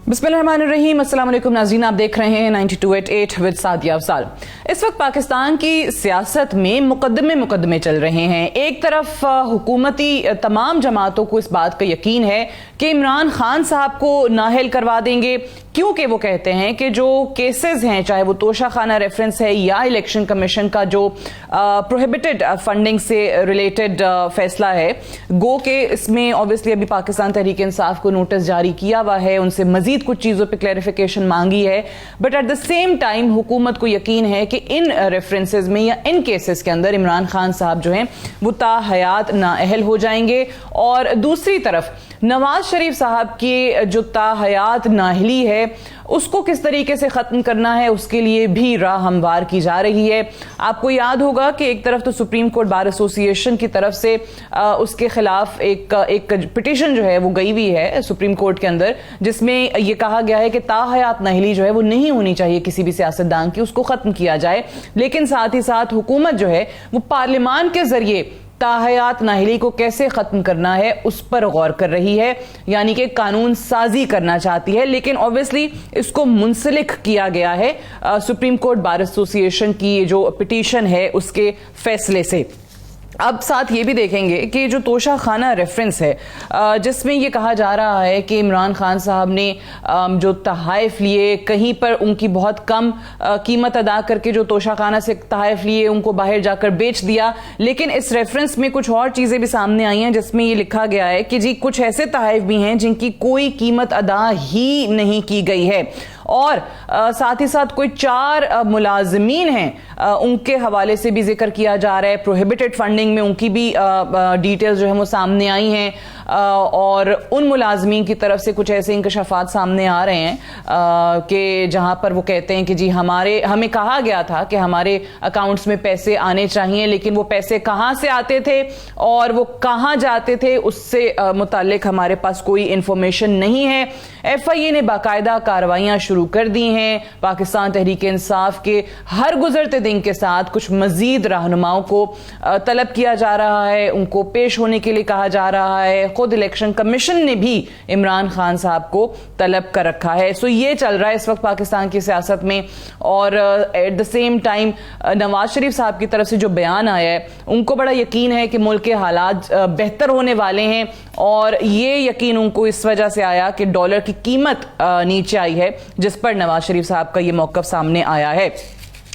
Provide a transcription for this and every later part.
बिस्मिल्लाहिर्रहमानिर्रहीम। अस्सलाम वालेकुम नाज़रीन, आप देख रहे हैं 92.8 विद सादिया अफजाल। इस वक्त पाकिस्तान की सियासत में मुकदमे चल रहे हैं। एक तरफ हुकूमती तमाम जमातों को इस बात का यकीन है कि इमरान खान साहब को नाअहल करवा देंगे, क्योंकि वो कहते हैं कि जो केसेस हैं, चाहे वो तोशा खाना रेफरेंस है या इलेक्शन कमीशन का जो प्रोहिबिटेड फंडिंग से रिलेटेड फैसला है, गो के इसमें ऑब्वियसली अभी पाकिस्तान तहरीक इंसाफ को नोटिस जारी किया हुआ है, उनसे मजीद कुछ चीजों पे क्लैरिफिकेशन मांगी है। But at the same time हुकूमत को यकीन है कि इन रेफरेंसेस में या इन केसेस के अंदर इमरान खान साहब जो हैं वो ताहयात नाअहल हो जाएंगे। और दूसरी तरफ नवाज शरीफ साहब की जो ताहयात नाअहली है उसको किस तरीके से ख़त्म करना है, उसके लिए भी राह हमवार की जा रही है। आपको याद होगा कि एक तरफ तो सुप्रीम कोर्ट बार एसोसिएशन की तरफ से उसके खिलाफ एक पिटीशन जो है वो गई हुई है सुप्रीम कोर्ट के अंदर, जिसमें यह कहा गया है कि ताहयात नाअहली जो है वो नहीं होनी चाहिए किसी भी सियासतदान की, उसको ख़त्म किया जाए। लेकिन साथ ही साथ हुकूमत जो है वो पार्लियामान के जरिए ताहयात नाअहली को कैसे खत्म करना है उस पर गौर कर रही है, यानी कि कानून साजी करना चाहती है। लेकिन ऑब्वियसली इसको मुंसलिक किया गया है सुप्रीम कोर्ट बार एसोसिएशन की जो पिटीशन है उसके फैसले से। अब साथ ये भी देखेंगे कि जो तोशा खाना रेफरेंस है जिसमें ये कहा जा रहा है कि इमरान खान साहब ने जो तहाइफ लिए, कहीं पर उनकी बहुत कम कीमत अदा करके जो तोशा खाना से तहाइफ लिए उनको बाहर जाकर बेच दिया। लेकिन इस रेफरेंस में कुछ और चीज़ें भी सामने आई हैं जिसमें ये लिखा गया है कि जी कुछ ऐसे तहाइफ भी हैं जिनकी कोई कीमत अदा ही नहीं की गई है, और साथ ही साथ कोई 4 मुलाजमीन हैं उनके हवाले से भी जिक्र किया जा रहा है। प्रोहिबिटेड फंडिंग में उनकी भी डिटेल्स जो है वो सामने आई हैं, और उन मुलाजमीन की तरफ से कुछ ऐसे इंकशाफात सामने आ रहे हैं कि जहां पर वो कहते हैं कि जी हमें कहा गया था कि हमारे अकाउंट्स में पैसे आने चाहिए, लेकिन वो पैसे कहां से आते थे और वो कहां जाते थे उससे मुताल्लिक हमारे पास कोई इंफॉर्मेशन नहीं है। FIA ने बाकायदा कार्रवाइयां शुरू कर दी हैं। पाकिस्तान तहरीक इंसाफ के हर गुजरते दिन के साथ कुछ मजीद रहनुमाओं को तलब किया जा रहा है, उनको पेश होने के लिए कहा जा रहा है। खुद इलेक्शन कमीशन ने भी इमरान खान साहब को तलब कर रखा है। सो ये चल रहा है इस वक्त पाकिस्तान की सियासत में। और at the same time Nawaz Sharif साहब की तरफ से जो बयान आया है, उनको बड़ा यकीन है कि मुल्क के हालात बेहतर होने वाले हैं, और ये यकीन उनको इस वजह से आया कि डॉलर की कीमत नीचे आई है, जिस पर नवाज शरीफ साहब का ये मौक़िफ़ सामने आया है।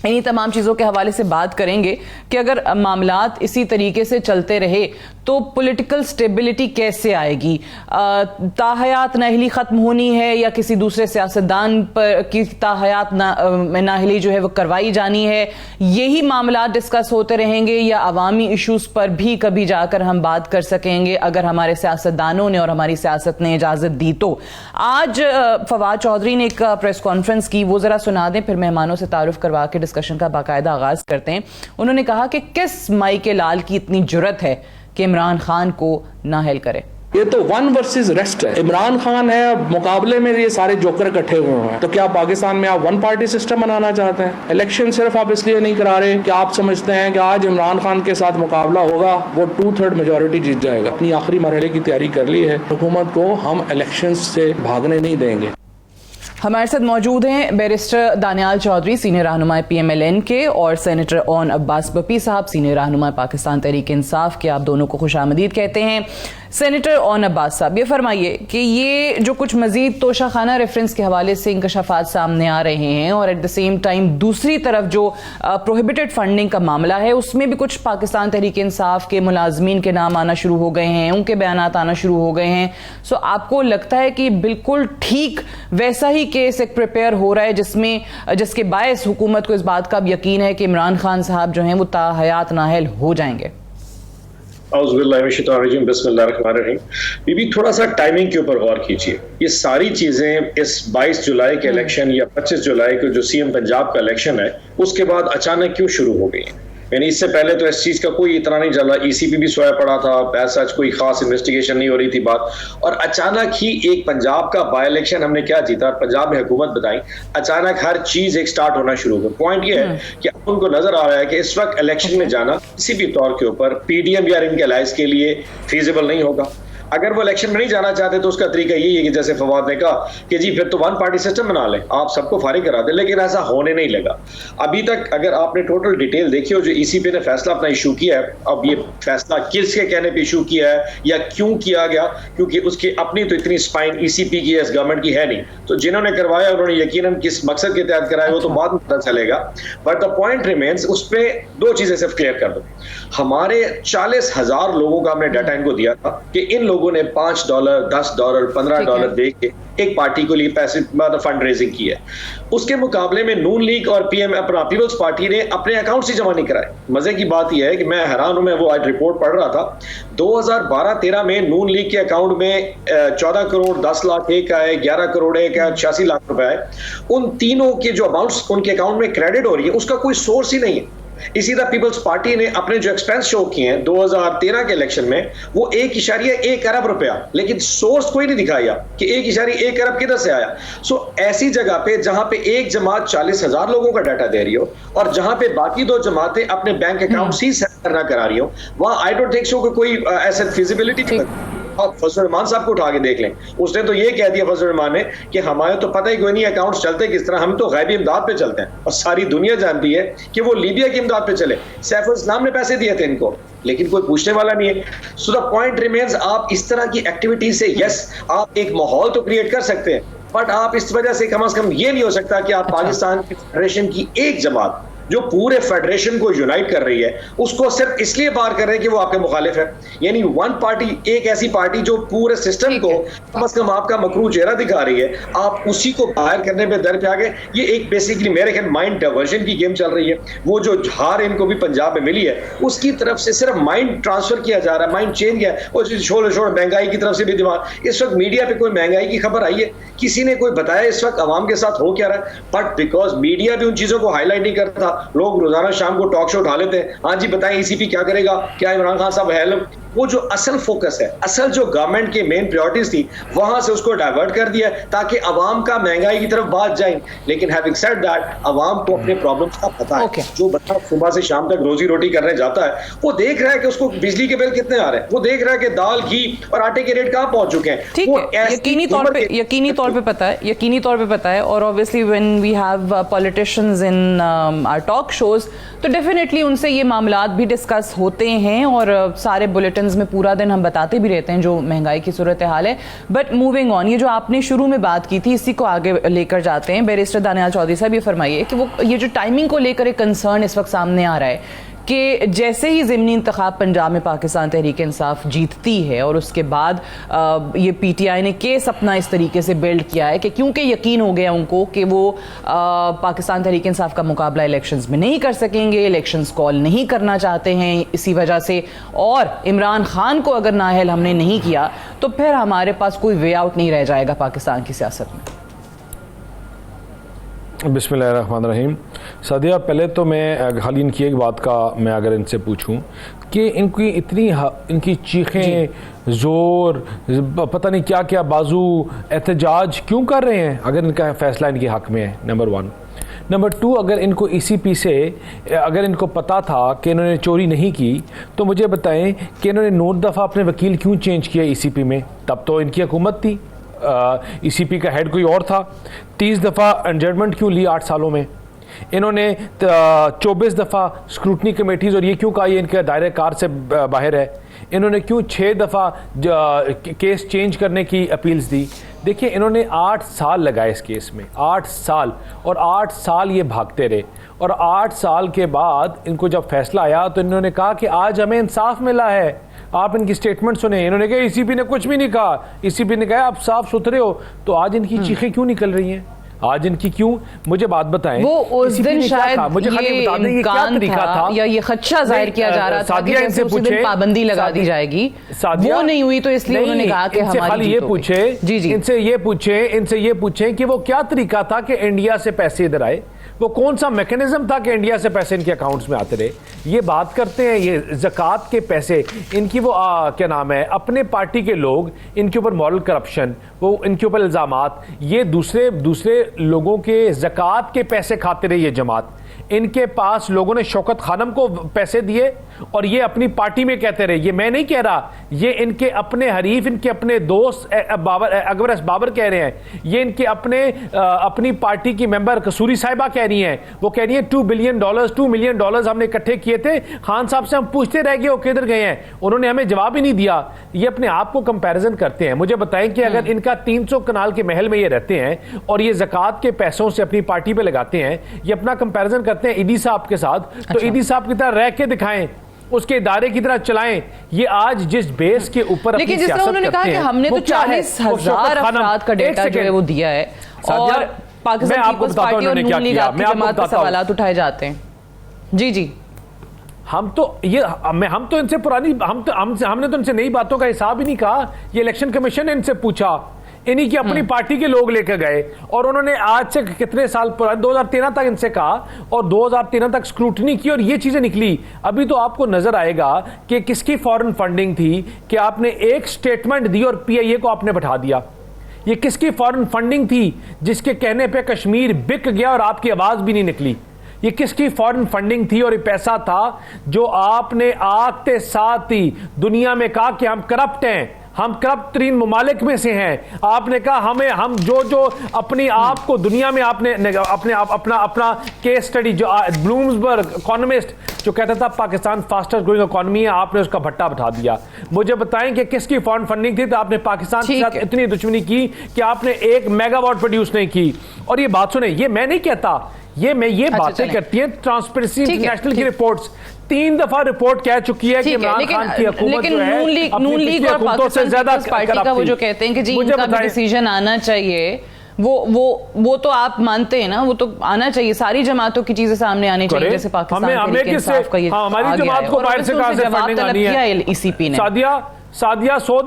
इन्हीं तमाम चीज़ों के हवाले से बात करेंगे कि अगर मामलात इसी तरीके से चलते रहे तो पॉलिटिकल स्टेबिलिटी कैसे आएगी। ताहयात नाअहली ख़त्म होनी है या किसी दूसरे सियासतदान पर की ताहयात नाअहली जो है वो करवाई जानी है, यही मामलात डिस्कस होते रहेंगे या अवामी इशूज़ पर भी कभी जाकर हम बात कर सकेंगे अगर हमारे सियासतदानों ने और हमारी सियासत ने इजाज़त दी तो। आज फवाद चौधरी ने एक प्रेस कॉन्फ्रेंस की, वो ज़रा सुना दें, फिर मेहमानों से तारुफ करवा के डिस्कशन का बाकायदा आगाज करते हैं। उन्होंने कहा कि किस माई के लाल की इतनी जुर्रत है कि इमरान खान को नाअहल करे। ये तो वन वर्सेस रेस्ट है। इमरान खान है, मुकाबले में ये सारे जोकर इकट्ठे हुए हैं। तो क्या पाकिस्तान में आप वन पार्टी सिस्टम बनाना चाहते हैं? इलेक्शन सिर्फ आप इसलिए नहीं करा रहे कि आप समझते हैं कि आज इमरान खान के साथ मुकाबला होगा, वो 2/3 मेजोरिटी जीत जाएगा। अपनी आखिरी मरहले की तैयारी कर ली है हुकूमत को, हम इलेक्शन से भागने नहीं देंगे। हमारे साथ मौजूद हैं बैरिस्टर दानियाल चौधरी, सीनियर रहनुमा PMLN के, और सेनेटर ओन अब्बास बपी साहब, सीनियर रहनुमा पाकिस्तान तहरीक इंसाफ के। आप दोनों को खुशामदीद कहते हैं। सेनेटर ओन अब्बास साहब, ये फरमाइए कि ये जो कुछ मजीद तोशा खाना रेफरेंस के हवाले से इंकशाफात सामने आ रहे हैं, और एट द सेम टाइम दूसरी तरफ जो प्रोहिबिटेड फंडिंग का मामला है उसमें भी कुछ पाकिस्तान तहरीक इंसाफ के मुलाजमीन के नाम आना शुरू हो गए हैं, उनके बयानात आना शुरू हो गए हैं। सो आपको लगता है कि बिल्कुल ठीक वैसा ही केस एक प्रिपेयर हो रहा है जिसके बायस हुकूमत को इस बात का यकीन है कि इमरान खान साहब जो हैं वो ताहयात नाअहल हो जाएंगे? बीबी, थोड़ा सा टाइमिंग के ऊपर गौर कीजिए। ये सारी चीजें इस 22 जुलाई के इलेक्शन या 25 जुलाई को जो CM पंजाब का इलेक्शन है उसके बाद अचानक क्यों शुरू हो गई? यानी इससे पहले तो इस चीज का कोई इतना नहीं चला, ECP भी सोया पड़ा था, ऐसा कोई खास इन्वेस्टिगेशन नहीं हो रही थी बात, और अचानक ही एक पंजाब का बाय इलेक्शन हमने क्या जीता, पंजाब में हुकूमत बताई, अचानक हर चीज एक स्टार्ट होना शुरू हो गया। पॉइंट ये है कि अब उनको नजर आ रहा है कि इस वक्त इलेक्शन में जाना किसी भी तौर के ऊपर PDM या इनके अलायंस के लिए फीजिबल नहीं होगा। अगर वो इलेक्शन में नहीं जाना चाहते तो उसका तरीका यही है कि जैसे फवाद ने कहा कि जी फिर तो वन पार्टी सिस्टम बना लें, आप सबको फारिग करा दें, लेकिन ऐसा होने नहीं लगा। अभी तक अगर आपने टोटल डिटेल देखी हो जो ईसीपी ने फैसला अपना इशू किया है, अब ये फैसला किसके कहने पे इशू किया है या क्यों किया गया, क्योंकि उसकी अपनी तो इतनी स्पाइन ईसीपी की इस गवर्नमेंट की है नहीं, तो जिन्होंने करवाया उन्होंने यकीनन किस मकसद के तहत कराया वो तो बाद में पता चलेगा। बट द पॉइंट रिमेन्स, उस पे दो चीजें सिर्फ क्लियर कर दो। हमारे 40,000 लोगों का हमने डाटा इनको दिया था कि इन लोगों ने $5, $10, $15 दे के एक पार्टी को लिए पैसे फंड रेजिंग की है। उसके मुकाबले में नून लीग और पीएम अपना पीपल्स पार्टी ने अपने अकाउंट से जमा नहीं कराए। मजे की बात यह है कि मैं हैरान हूं, मैं वो आज रिपोर्ट पढ़ रहा था, 2012-13 में नून लीग के अकाउंट में 14 करोड़ 10 लाख एक आए, 11 करोड़ एक आए, 86 लाख रुपए आए। उन तीनों के जो अमाउंट्स उनके अकाउंट में क्रेडिट हो रही है उसका कोई सोर्स ही नहीं है। इसी तरह पीपल्स पार्टी ने अपने जो एक्सपेंस शो किए हैं 2013 के इलेक्शन में वो 1.1 अरब रुपया, लेकिन सोर्स कोई नहीं दिखाया कि 1.1 अरब किधर से आया। सो ऐसी जगह पे जहां पे एक जमात 40,000 लोगों का डाटा दे रही हो और जहां पे बाकी दो जमातें अपने बैंक अकाउंट ही सेट करना करा रही हो, वहां आई डोंट थिंक सो कि कोई ऐसा फिजिबिलिटी। आप फजल रहमान साहब को उठा के देख लें, उसने तो ये कह दिया फजल रहमान ने कि हमारे तो पता ही कोई नहीं अकाउंट्स चलते किस तरह, हम तो गैबी इमदाद पे चलते हैं और सारी दुनिया जानती है कि वो लीबिया की इमदाद पे चले। सैफ इस्लाम ने पैसे दिए थे इनको, लेकिन कोई पूछने वाला नहीं है। सो द पॉइंट रिमेन्स, आप इस तरह की एक्टिविटी से यस आप एक माहौल तो क्रिएट कर सकते हैं, बट आप इस वजह से कम से कम ये नहीं हो सकता कि आप पाकिस्तान की फेडरेशन की एक जमात जो पूरे फेडरेशन को यूनाइट कर रही है उसको सिर्फ इसलिए बाहर कर रहे हैं कि वो आपके मुखालिफ है। यानी वन पार्टी, एक ऐसी पार्टी जो पूरे सिस्टम को कम से कम आपका मकरू चेहरा दिखा रही है, आप उसी को बाहर करने पे दर पे आ गए। ये एक बेसिकली मेरे ख्याल माइंड डाइवर्जन की गेम चल रही है। वो जो हार इनको भी पंजाब में मिली है उसकी तरफ से सिर्फ माइंड ट्रांसफर किया जा रहा है, माइंड चेंज किया है। और छोड़ महंगाई की तरफ से भी दिमाग, इस वक्त मीडिया पे कोई महंगाई की खबर आई है, किसी ने कोई बताया इस वक्त अवाम के साथ हो क्या रहा है? बट बिकॉज मीडिया भी उन चीजों को हाईलाइट नहीं करता, लोग रोजाना शाम को टॉक शो उठा लेते हैं, हाँ जी बताएं ईसीपी क्या करेगा, क्या इमरान खान साहब है। वो जो असल फोकस है, असल जो गवर्नमेंट के मेन प्रायोरिटीज थी, वहां से उसको डाइवर्ट कर दिया ताकि अवाम का महंगाई की तरफ बात जाए। लेकिन हैविंग सेड दैट, अवाम को अपने प्रॉब्लम्स का पता है। जो बच्चा सुबह से शाम तक रोजी रोटी करने जाता है वो देख रहा है कि उसको बिजली के बिल कितने आ रहे हैं, वो देख रहा है कि दाल, घी और आटे के रेट कहाँ पहुंच चुके हैं। ठीक है, यकीनी तौर पे पता है। और obviously when we have politicians in our talk shows तो डेफिनेटली उनसे ये मामलात भी डिस्कस होते हैं और सारे बुलेटिन में पूरा दिन हम बताते भी रहते हैं जो महंगाई की सूरत हाल है। बट मूविंग ऑन, ये जो आपने शुरू में बात की थी इसी को आगे लेकर जाते हैं। बैरिस्टर दानियाल चौधरी साहब ये फरमाइए कि वो ये जो टाइमिंग को लेकर एक कंसर्न इस वक्त सामने आ रहा है कि जैसे ही ज़िमनी इंतखाब पंजाब में पाकिस्तान तहरीक इंसाफ जीतती है और उसके बाद ये पीटीआई ने केस अपना इस तरीके से बिल्ड किया है कि क्योंकि यकीन हो गया उनको कि वो पाकिस्तान तहरीक इंसाफ का मुकाबला इलेक्शंस में नहीं कर सकेंगे, इलेक्शंस कॉल नहीं करना चाहते हैं इसी वजह से, और इमरान खान को अगर नाअहल हमने नहीं किया तो फिर हमारे पास कोई वे आउट नहीं रह जाएगा पाकिस्तान की सियासत में। बिस्मिल्लाहिर्रहमानिर्रहीम। सादिया, पहले तो मैं खाली इनकी एक बात का मैं अगर इनसे पूछूं कि इनकी इतनी इनकी चीखें, ज़ोर, पता नहीं क्या क्या बाजू, एहतजाज क्यों कर रहे हैं अगर इनका फैसला इनके हक़ में है? नंबर 1। नंबर 2, अगर इनको ईसीपी से अगर इनको पता था कि इन्होंने चोरी नहीं की तो मुझे बताएं कि इन्होंने 9 दफ़ा अपने वकील क्यों चेंज किया ईसीपी में? तब तो इनकी हुकूमत थी, ईसीपी का हेड कोई और था। 30 दफ़ा एडजर्नमेंट क्यों ली 8 सालों में? इन्होंने 24 दफ़ा स्क्रूटनी कमेटीज़, और ये क्यों कहा ये इनके दायरे कार से बाहर है? इन्होंने क्यों 6 दफ़ा केस चेंज करने की अपील्स दी? देखिए, इन्होंने 8 साल लगाए इस केस में, 8 साल, और 8 साल ये भागते रहे। और 8 साल के बाद इनको जब फैसला आया तो इन्होंने कहा कि आज हमें इंसाफ मिला है। आप इनकी स्टेटमेंट सुने, इन्होंने कहा ईसीपी ने कुछ भी नहीं कहा, ईसीपी ने कहा आप साफ सुथरे हो। तो आज इनकी चीखें क्यों निकल रही हैं? आज इनकी क्यों? मुझे बात बताएं। वो उस दिन शायद मुझे ये बता दें क्या तरीका था या ये खदशा जाहिर किया जा रहा था कि जैसे उसी दिन पाबंदी लगा दी जाएगी, वो नहीं हुई तो इसलिए उन्होंने कहा कि हमारी ये पूछे, इनसे ये पूछे कि वो क्या तरीका था कि इंडिया से पैसे इधर आए, वो कौन सा मैकेनिज्म था कि इंडिया से पैसे इनके अकाउंट्स में आते रहे। ये बात करते हैं ये ज़कात के पैसे, इनकी वो क्या नाम है, अपने पार्टी के लोग, इनके ऊपर मॉरल करप्शन, वो इनके ऊपर इल्ज़ामात, ये दूसरे लोगों के ज़कात के पैसे खाते रहे ये जमात। इनके पास लोगों ने शौकत खानम को पैसे दिए और ये अपनी पार्टी में कहते रहे, ये मैं नहीं कह रहा, ये इनके अपने हरीफ, इनके अपने दोस्त अकबर बाबर कह रहे हैं, ये इनके अपनी पार्टी की मेंबर कसूरी साहिबा कह रही हैं, वो कह रही है $2 मिलियन हमने इकट्ठे किए थे, खान साहब से हम पूछते रह गए वो किधर गए हैं, उन्होंने हमें जवाब ही नहीं दिया। ये अपने आप को कंपैरिजन करते हैं। मुझे बताएं कि अगर इनका 300 कनाल के महल में ये रहते हैं और ये ज़कात के पैसों से अपनी पार्टी पे लगाते हैं, ये अपना कंपैरिजन करते हैं ईदी साहब के साथ, तो ईदी साहब की तरह रह के दिखाएं, उसके इदारे की तरह चलाएं। ये आज जिस बेस के ऊपर लेकिन जिस तरह उन्होंने कहा कि हमने तो 40,000 अफराद का डेटा जो है वो दिया है और पाकिस्तान पीपल्स पार्टी और नून लीग आपकी जमात पे सवालात उठाए जाते हैं। जी जी, हम तो इनसे पुरानी हमने तो इनसे नई बातों का हिसाब ही नहीं कहा। ये इलेक्शन कमीशन ने इनसे पूछा, इन्हीं की अपनी पार्टी के लोग लेकर गए और उन्होंने आज से कितने साल पुराने 2013 तक इनसे कहा और 2013 तक स्क्रूटनी की और ये चीजें निकली। अभी तो आपको नजर आएगा कि किसकी फॉरेन फंडिंग थी कि आपने एक स्टेटमेंट दी और पीआईए को आपने बैठा दिया। ये किसकी फॉरेन फंडिंग थी जिसके कहने पे कश्मीर बिक गया और आपकी आवाज भी नहीं निकली? ये किसकी फॉरेन फंडिंग थी और ये पैसा था जो आपने आते साथ ही दुनिया में कहा कि हम करप्ट हैं, हम करप्ट तरीन ममालिक में से हैं। आपने कहा हम जो अपनी आप को दुनिया में आपने अपना केस स्टडी जो ब्लूम्सबर्ग इकोनॉमिस्ट जो कहता था पाकिस्तान फास्टेस्ट ग्रोइंग इकोनॉमी है, आपने उसका भट्टा बैठा दिया। मुझे बताएं कि किसकी फॉरेन फंडिंग थी? तो आपने पाकिस्तान के साथ इतनी दुश्मनी की कि आपने 1 मेगावाट प्रोड्यूस नहीं की। और ये बात सुने, ये मैं नहीं कहता, ये बातें करती हैं ट्रांसपेरेंसी इंटरनेशनल की रिपोर्ट्स। 3 दफा रिपोर्ट कह चुकी है कि इमरान खान की हुकूमत जो है नून लीग और पाकिस्तान पीपल्स पार्टी का वो जो कहते हैं कि जी इनका भी डिसीजन आना चाहिए, वो तो आप मानते हैं ना, वो तो आना चाहिए, सारी जमातों की चीजें सामने आनी चाहिए, जैसे पाकिस्तान इंसाफ का ये हमारी जमात को बाहर से कहां से फंडिंग आनी है? ईसीपी ने सादिया 100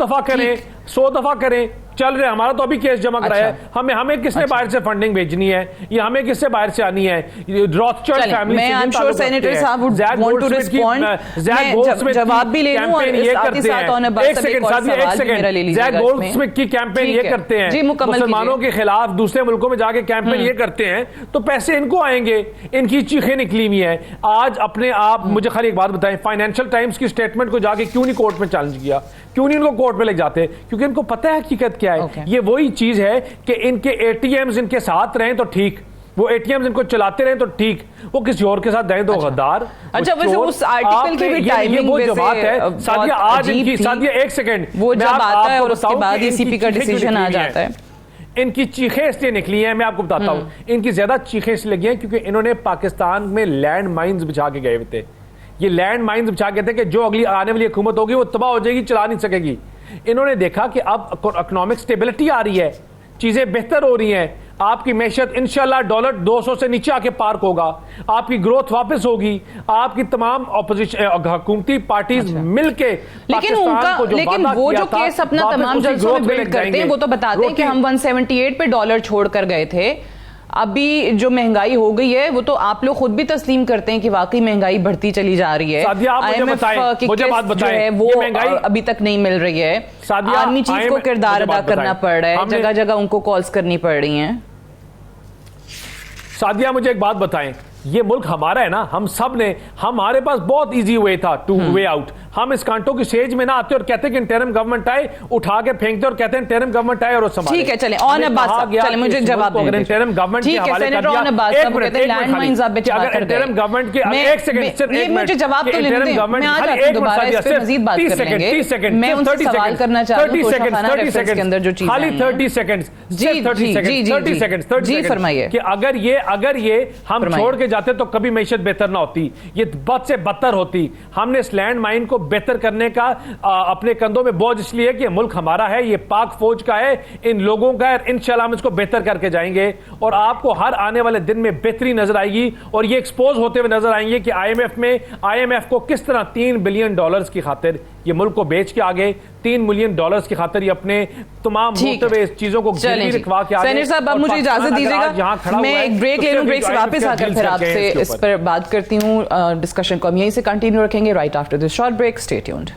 दफा करें चल रहे, हमारा तो अभी केस जमा कराया है। हमें किसने बाहर से फंडिंग भेजनी है, ये हमें किससे बाहर से आनी है? रॉथस्चाइल्ड फैमिली मैं आई एम श्योर सेनेटर साहब वुड वांट टू रिस्पोंड, मैं जवाब भी ले लूं और साथ ही साथ ऑन बस एक और सवाल मेरा ले लीजिएगा। जैक गोल्डस्मिथ की कैंपेन ये करते हैं, मुसलमानों के खिलाफ दूसरे मुल्कों में जाके कैंपेन ये करते हैं, तो पैसे इनको आएंगे, इनकी चीखें निकली हुई है। आज अपने आप मुझे खाली एक बात बताएं, फाइनेंशियल टाइम्स की स्टेटमेंट को जाके क्यों नहीं कोर्ट में चैलेंज किया? क्यों नहीं इनको कोर्ट में ले जाते? क्योंकि इनको पता है हकीकत क्या है। ये वही चीज है कि इनके एटीएम्स इनके साथ रहें तो ठीक, वो एटीएम्स इनको चलाते रहें तो ठीक, वो किसी और के साथ दें तो गद्दार। अच्छा, वैसे उस आर्टिकल की भी टाइमिंग वो जो बात है सादिया, आज इनकी सादिया 1 सेकंड वो जब आता है और उसके बाद ईसीपी का डिसीजन आ जाता है। इनकी चीखें इसलिए निकली हैं, मैं आपको बताता हूं, इनकी ज्यादा चीखें इसलिए लगी हैं क्योंकि इन्होंने पाकिस्तान में लैंड माइन्स बिछा के गए थे। ये लैंड माइन्स बिछा के थे कि जो अगली आने वाली हुकूमत होगी वो तबाह हो जाएगी, चला नहीं सकेगी। इन्होंने देखा कि अब इकोनॉमिक स्टेबिलिटी आ रही है, चीजें बेहतर हो रही हैं, आपकी मैशत इंशाल्लाह $200 से नीचे आके पार्क होगा, आपकी ग्रोथ वापस होगी, आपकी तमाम ऑपोजिशन हुकूमती पार्टीज मिलके लेकिन वो जो केस अपना तमाम जल्सों में बिल्ड करते हैं, वो तो बताते हैं कि हम 178 पे डॉलर छोड़कर गए थे। अभी जो महंगाई हो गई है वो तो आप लोग खुद भी तस्लीम करते हैं कि वाकई महंगाई बढ़ती चली जा रही है। IMF की किस्त जो है वो अभी तक नहीं मिल रही है, आर्मी चीफ को किरदार अदा करना पड़ रहा है, जगह जगह उनको कॉल्स करनी पड़ रही हैं। सादिया मुझे एक बात बताएं, ये मुल्क हमारा है ना, हम सब ने, हमारे पास बहुत इजी वे था टू वे आउट। हम इस कांटों की स्टेज में ना आते और कहते कि इंटरिम गवर्नमेंट आए, उठा के फेंकते और कहते हैं इंटरिम गवर्नमेंट आए और संभाले। ठीक है, चले ऑन अब्बास साहब, चले मुझे जवाब दीजिए। अगर इंटरिम गवर्नमेंट के हवाले कर दिया, एक मिनट, लैंड माइंस आप बिछा कर गए, इंटरिम गवर्नमेंट के एक सेकंड सिर्फ ये मुझे जवाब तो लेने दें, मैं आ जाता हूं दोबारा इस पे मजीद बात करेंगे। 30 सेकंड मैं उनसे सवाल करना चाहता हूं तोशाखाना रेफरेंस के अंदर जो चीजें खाली 30 सेकंड, जी 30 सेकंड जी फरमाइए कि अगर ये हम छोड़ के जाते तो कभी मैशत बेहतर ना होती, ये बद से बदतर होती। हमने इस लैंड माइन को बेहतर करने का अपने कंधों में बोझ इसलिए कि मुल्क हमारा है, ये पाक फौज का है, इन लोगों का है, इंशाल्लाह हम इसको बेहतर करके जाएंगे और आपको हर आने वाले दिन में बेहतरी नजर आएगी और ये एक्सपोज होते हुए नजर आएंगे कि आईएमएफ को किस तरह $3 बिलियन की खातिर ये मुल्क को बेच के आगे, $3 मिलियन की खातिर ये अपने तमाम मोटवे चीजों को गिरवी रखवा के आगे। सेनेटर साहब अब मुझे इजाजत दीजिएगा, मैं एक ब्रेक ले लूं, ब्रेक से वापस आकर फिर आपसे इस पर बात करती हूं। डिस्कशन को हम यहीं से कंटिन्यू रखेंगे right after this short break. Stay tuned.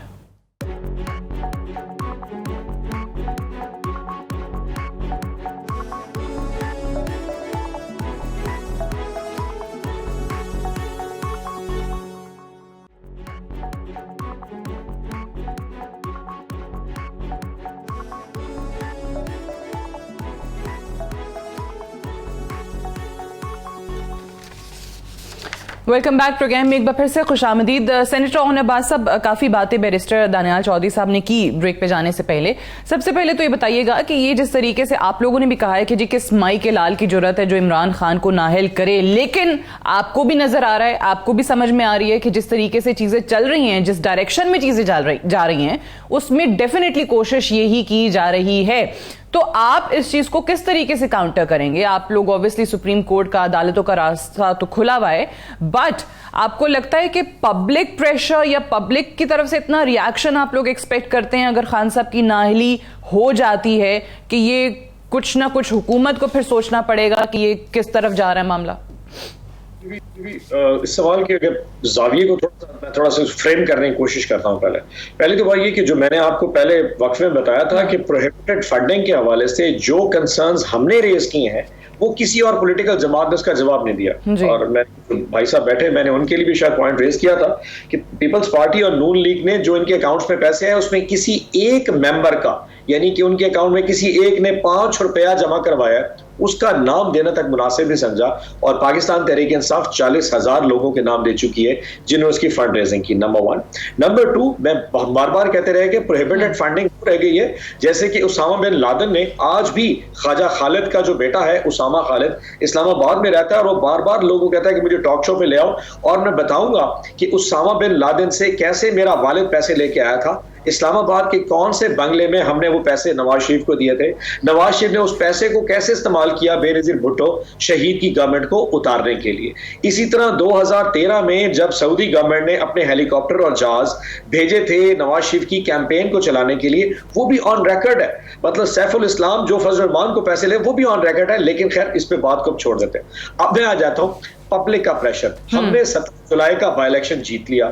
Welcome back program में एक बार फिर से खुशामदीद। सेनेटर ओन अब्बास साहब, काफी बातें बैरिस्टर दानियाल चौधरी साहब ने की ब्रेक पे जाने से पहले। सबसे पहले तो ये बताइएगा कि ये जिस तरीके से आप लोगों ने भी कहा है कि जी किस माई के लाल की जरूरत है जो इमरान खान को नाअहल करे, लेकिन आपको भी नजर आ रहा है, आपको भी समझ में आ रही है कि जिस तरीके से चीजें चल रही हैं, जिस डायरेक्शन में चीजें जा रही हैं, उसमें डेफिनेटली कोशिश यही की जा रही है। तो आप इस चीज को किस तरीके से काउंटर करेंगे? आप लोग ऑब्वियसली सुप्रीम कोर्ट का, अदालतों का रास्ता तो खुला हुआ है, बट आपको लगता है कि पब्लिक प्रेशर या पब्लिक की तरफ से इतना रिएक्शन आप लोग एक्सपेक्ट करते हैं अगर खान साहब की नाअहली हो जाती है कि ये कुछ ना कुछ हुकूमत को फिर सोचना पड़ेगा कि ये किस तरफ जा रहा है मामला? इस सवाल के अगर जाविये को थोड़ा सा फ्रेम करने की कोशिश करता हूं। पहले तो बात ये कि जो मैंने आपको पहले वक्फ में बताया था कि प्रोहिबिटेड फंडिंग के हवाले से जो कंसर्न्स हमने रेज किए हैं वो किसी और पॉलिटिकल जमात ने उसका जवाब नहीं दिया। और मैं भाई साहब बैठे, मैंने उनके लिए भी शायद पॉइंट रेज किया था कि पीपल्स पार्टी और नून लीग ने जो इनके अकाउंट्स में पैसे हैं उसमें किसी एक मेंबर का, यानी कि उनके अकाउंट में किसी एक ने 5 रुपया जमा करवाया, उसका नाम देना तक मुनासिब नहीं समझा। और पाकिस्तान तहरीक इंसाफ 40,000 लोगों के नाम दे चुकी है जिन्होंने उसकी फंड रेजिंग की, नंबर 1। नंबर 2, मैं बार बार कहते रहे कि प्रोहिबिटेड फंडिंग रह गई है। जैसे कि उसामा बिन लादेन ने, आज भी ख्वाजा खालिद का जो बेटा है उसामा खालिद, इस्लामाबाद में रहता है और वो बार बार लोगों को कहता है कि मुझे टॉक शो पे ले आओ और मैं बताऊंगा कि उसामा बिन लादेन से कैसे मेरा वालिद पैसे लेके आया था, इस्लामाबाद के कौन से बंगले में हमने वो पैसे नवाज शरीफ को दिए थे, नवाज शरीफ ने उस पैसे को कैसे इस्तेमाल किया बेनजीर भुट्टो शहीद की गवर्नमेंट को उतारने के लिए। इसी तरह 2013 में जब सऊदी गवर्नमेंट ने अपने हेलीकॉप्टर और जहाज भेजे थे नवाज शरीफ की कैंपेन को चलाने के लिए, वो भी ऑन रिकॉर्ड है। मतलब सैफुल इस्लाम जो फजल रहमान को पैसे ले, वो भी ऑन रिकॉर्ड है। लेकिन खैर, इस पे बात को छोड़ देते हैं। अब मैं आ जाता हूं पब्लिक का प्रेशर। हमने 17 जुलाई का बाई इलेक्शन जीत लिया,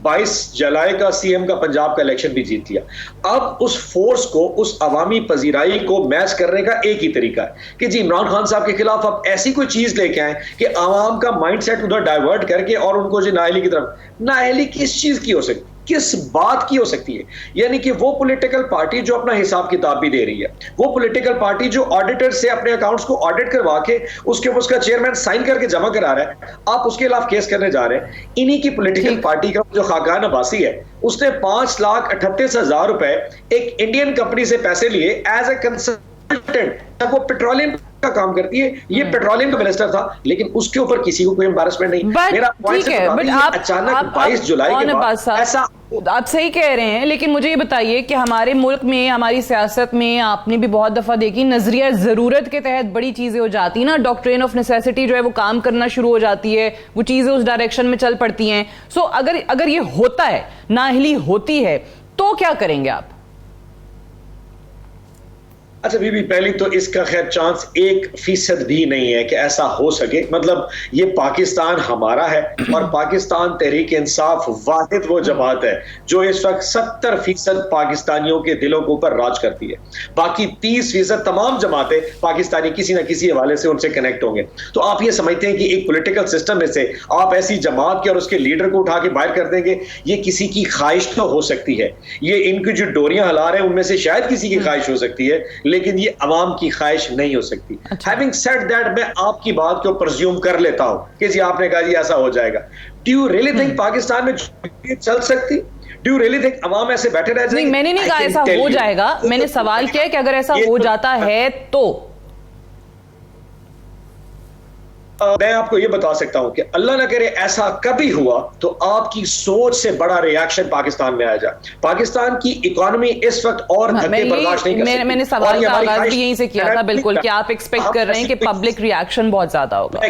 22 जुलाई का सीएम का पंजाब का इलेक्शन भी जीत लिया। अब उस फोर्स को, उस अवामी पजीराई को मैच करने का एक ही तरीका है कि जी इमरान खान साहब के खिलाफ आप ऐसी कोई चीज लेके आए कि आवाम का माइंडसेट उधर डाइवर्ट करके और उनको जी नाअहली की तरफ, नाअहली किस चीज की हो सकती, किस बात की हो सकती है? यानी कि वो पॉलिटिकल पार्टी जो अपना हिसाब किताब भी दे रही है, वो पॉलिटिकल पार्टी जो ऑडिटर से अपने अकाउंट्स को ऑडिट करवा के उसके ऊपर उसका चेयरमैन साइन करके जमा करा रहा है, आप उसके खिलाफ केस करने जा रहे हैं। इन्हीं की पॉलिटिकल पार्टी का जो खाकान अब्बासी है, उसने 5,38,000 रुपए एक इंडियन कंपनी से पैसे लिए एज ए कंसल्टेंट। तब वो पेट्रोलियम का काम करती है, ये पेट्रोलियम का मिनिस्टर था, लेकिन उसके ऊपर किसी को कोई एम्बैरेसमेंट नहीं। मेरा पॉइंट है, बट आप अचानक 22 जुलाई के बाद ऐसा, आप सही कह रहे हैं, लेकिन मुझे ये बताइए कि हमारे मुल्क में, हमारी सियासत में, आपने भी बहुत दफा देखी, नजरिया जरूरत के तहत बड़ी चीजें हो जाती है ना, डॉक्ट्रिन ऑफ नेसेसिटी जो है वो काम करना शुरू हो जाती है, वो चीजें उस डायरेक्शन में चल पड़ती हैं। सो अगर ये होता है, नाअहली होती है, तो क्या करेंगे आप? अच्छा बीबी, पहली तो इसका खैर चांस 1% भी नहीं है कि ऐसा हो सके। मतलब ये पाकिस्तान हमारा है और पाकिस्तान तहरीक इंसाफ वाहिद वो जमात है जो इस वक्त 70% पाकिस्तानियों के दिलों के ऊपर राज करती है। बाकी 30% तमाम जमातें पाकिस्तानी किसी ना किसी हवाले से उनसे कनेक्ट होंगे। तो आप ये समझते हैं कि एक पॉलिटिकल सिस्टम में से आप ऐसी जमात के और उसके लीडर को उठा के बाहर कर देंगे? ये किसी की ख्वाहिश तो हो सकती है, ये इनकी जो डोरियां हिला रहे हैं उनमें से शायद किसी की ख्वाहिश हो सकती है, लेकिन ये अवाम की ख्वाहिश नहीं हो सकती। Having said that, मैं आपकी बात को प्रेज्यूम कर लेता हूं कि जी आपने कहा जी ऐसा हो जाएगा। Do you really think Pakistan में चल सकती? Do you really think अवाम ऐसे बैठे रह जाएंगे? नहीं, मैंने नहीं कहा ऐसा हो जाएगा। मैंने सवाल किया कि अगर ऐसा हो जाता है तो मैं आपको यह बता सकता हूं कि अल्लाह ना करे ऐसा कभी हुआ तो आपकी सोच से बड़ा रिएक्शन पाकिस्तान में आ जाए। पाकिस्तान की इकोनॉमी इस वक्त और धक्के बर्दाश्त नहीं कर सकती। मैंने सवाल का आगाज भी यहीं से किया था, बिल्कुल, कि आप एक्सपेक्ट कर रहे हैं कि पब्लिक रिएक्शन बहुत ज्यादा होगा।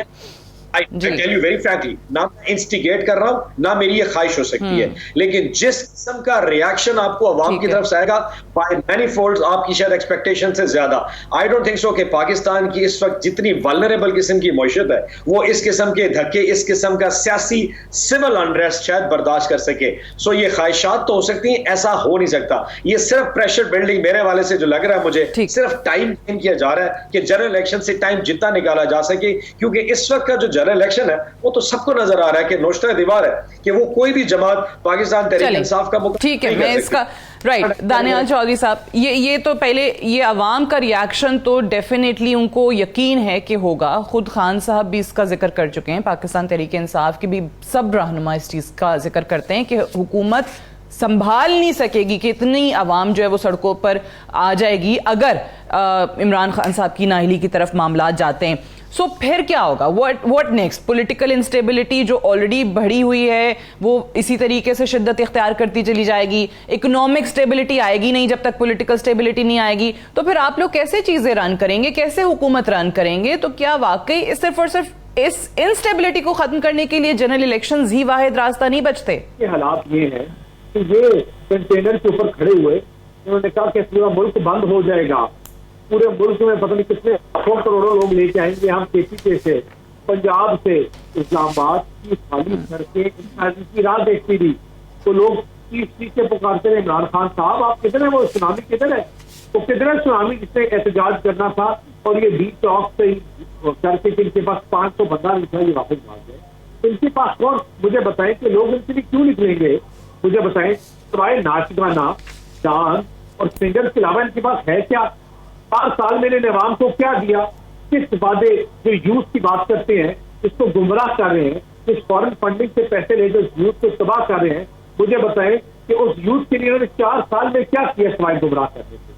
I tell you very frankly, ना मैं इंस्टिगेट कर रहा हूं, ना मेरी ये ख्वाहिश हो सकती है, लेकिन जिस किस्म का रिएक्शन आपको अवाम की तरफ से आएगा बाय मैनी फोल्ड्स आपकी शायद एक्सपेक्टेशन से ज्यादा। आई डोंट थिंक सो कि पाकिस्तान की इस वक्त जितनी वल्नरेबल किस्म की मईशत है वो इस किस्म के धक्के, इस किस्म का सियासी सिविल अनरेस्ट शायद बर्दाश्त कर सके। सो ये ख्वाहिशात तो हो सकती हैं, ऐसा हो नहीं सकता। ये सिर्फ प्रेशर बिल्डिंग मेरे वाले से जो लग रहा है मुझे, सिर्फ टाइम गेन किया जा रहा है कि जनरल इलेक्शन से टाइम जितना निकाला जा सके, क्योंकि इस वक्त का जो जनरल इलेक्शन है वो तो सबको नजर आ रहा है कि नोश्ता दीवार है कि वो कोई भी जमात पाकिस्तान तहरीक इंसाफ का मुकाबला ठीक है, मैं इसका राइट दानियाल चौधरी साहब, ये तो पहले ये अवाम का रिएक्शन तो डेफिनेटली उनको यकीन है कि होगा। खुद खान साहब भी इसका जिक्र कर चुके हैं, पाकिस्तान तहरीक इंसाफ की भी सब रहनुमा इस चीज़ का जिक्र करते हैं कि हुकूमत संभाल नहीं सकेगी कि इतनी आवाम जो है वो सड़कों पर आ जाएगी अगर इमरान खान साहब की नाअहली की तरफ मामला जाते हैं। सो फिर क्या होगा? What next? पॉलिटिकल इंस्टेबिलिटी जो ऑलरेडी बढ़ी हुई है वो इसी तरीके से शिद्दत इख्तियार करती चली जाएगी। इकोनॉमिक स्टेबिलिटी आएगी नहीं जब तक पॉलिटिकल स्टेबिलिटी नहीं आएगी। तो फिर आप लोग कैसे चीजें रन करेंगे, कैसे हुकूमत रन करेंगे? तो क्या वाकई सिर्फ और सिर्फ इस इंस्टेबिलिटी को खत्म करने के लिए जनरल इलेक्शंस ही वाहिद रास्ता नहीं बचते? हालात ये है कि ये कंटेनर के ऊपर खड़े हुए उन्होंने कहा कि पूरा मुल्क बंद हो जाएगा, पूरे मुल्क में पता नहीं कितने लाखों करोड़ों लोग लेके आएंगे हम केपीके से, पंजाब से, इस्लामाबाद की खाली सड़कें की राह देखती थी। तो लोग चीख के पुकारते रहे इमरान खान साहब आप किधर है, वो सुनामी किधर है, वो किधर है सुनामी जिसने एहतजाज करना था। और ये डी चौक से करके जिनके पास 500 बंदा लिखा ये वापस भाग गए। इनके पास कौन, मुझे बताएं कि लोग इनके लिए क्यों निकलेंगे? मुझे बताएं, सिवाय नाच गाना, डांस और सिंगर के अलावा इनके पास है क्या? 4 साल में इन्होंने अवाम को क्या दिया? किस वादे जो यूथ की बात करते हैं इसको गुमराह कर रहे हैं, इस फॉरेन फंडिंग से पैसे लेकर यूथ को तबाह कर रहे हैं। मुझे बताएं कि उस यूथ के लिए इन्होंने 4 साल में क्या किया सिवाय गुमराह करने के,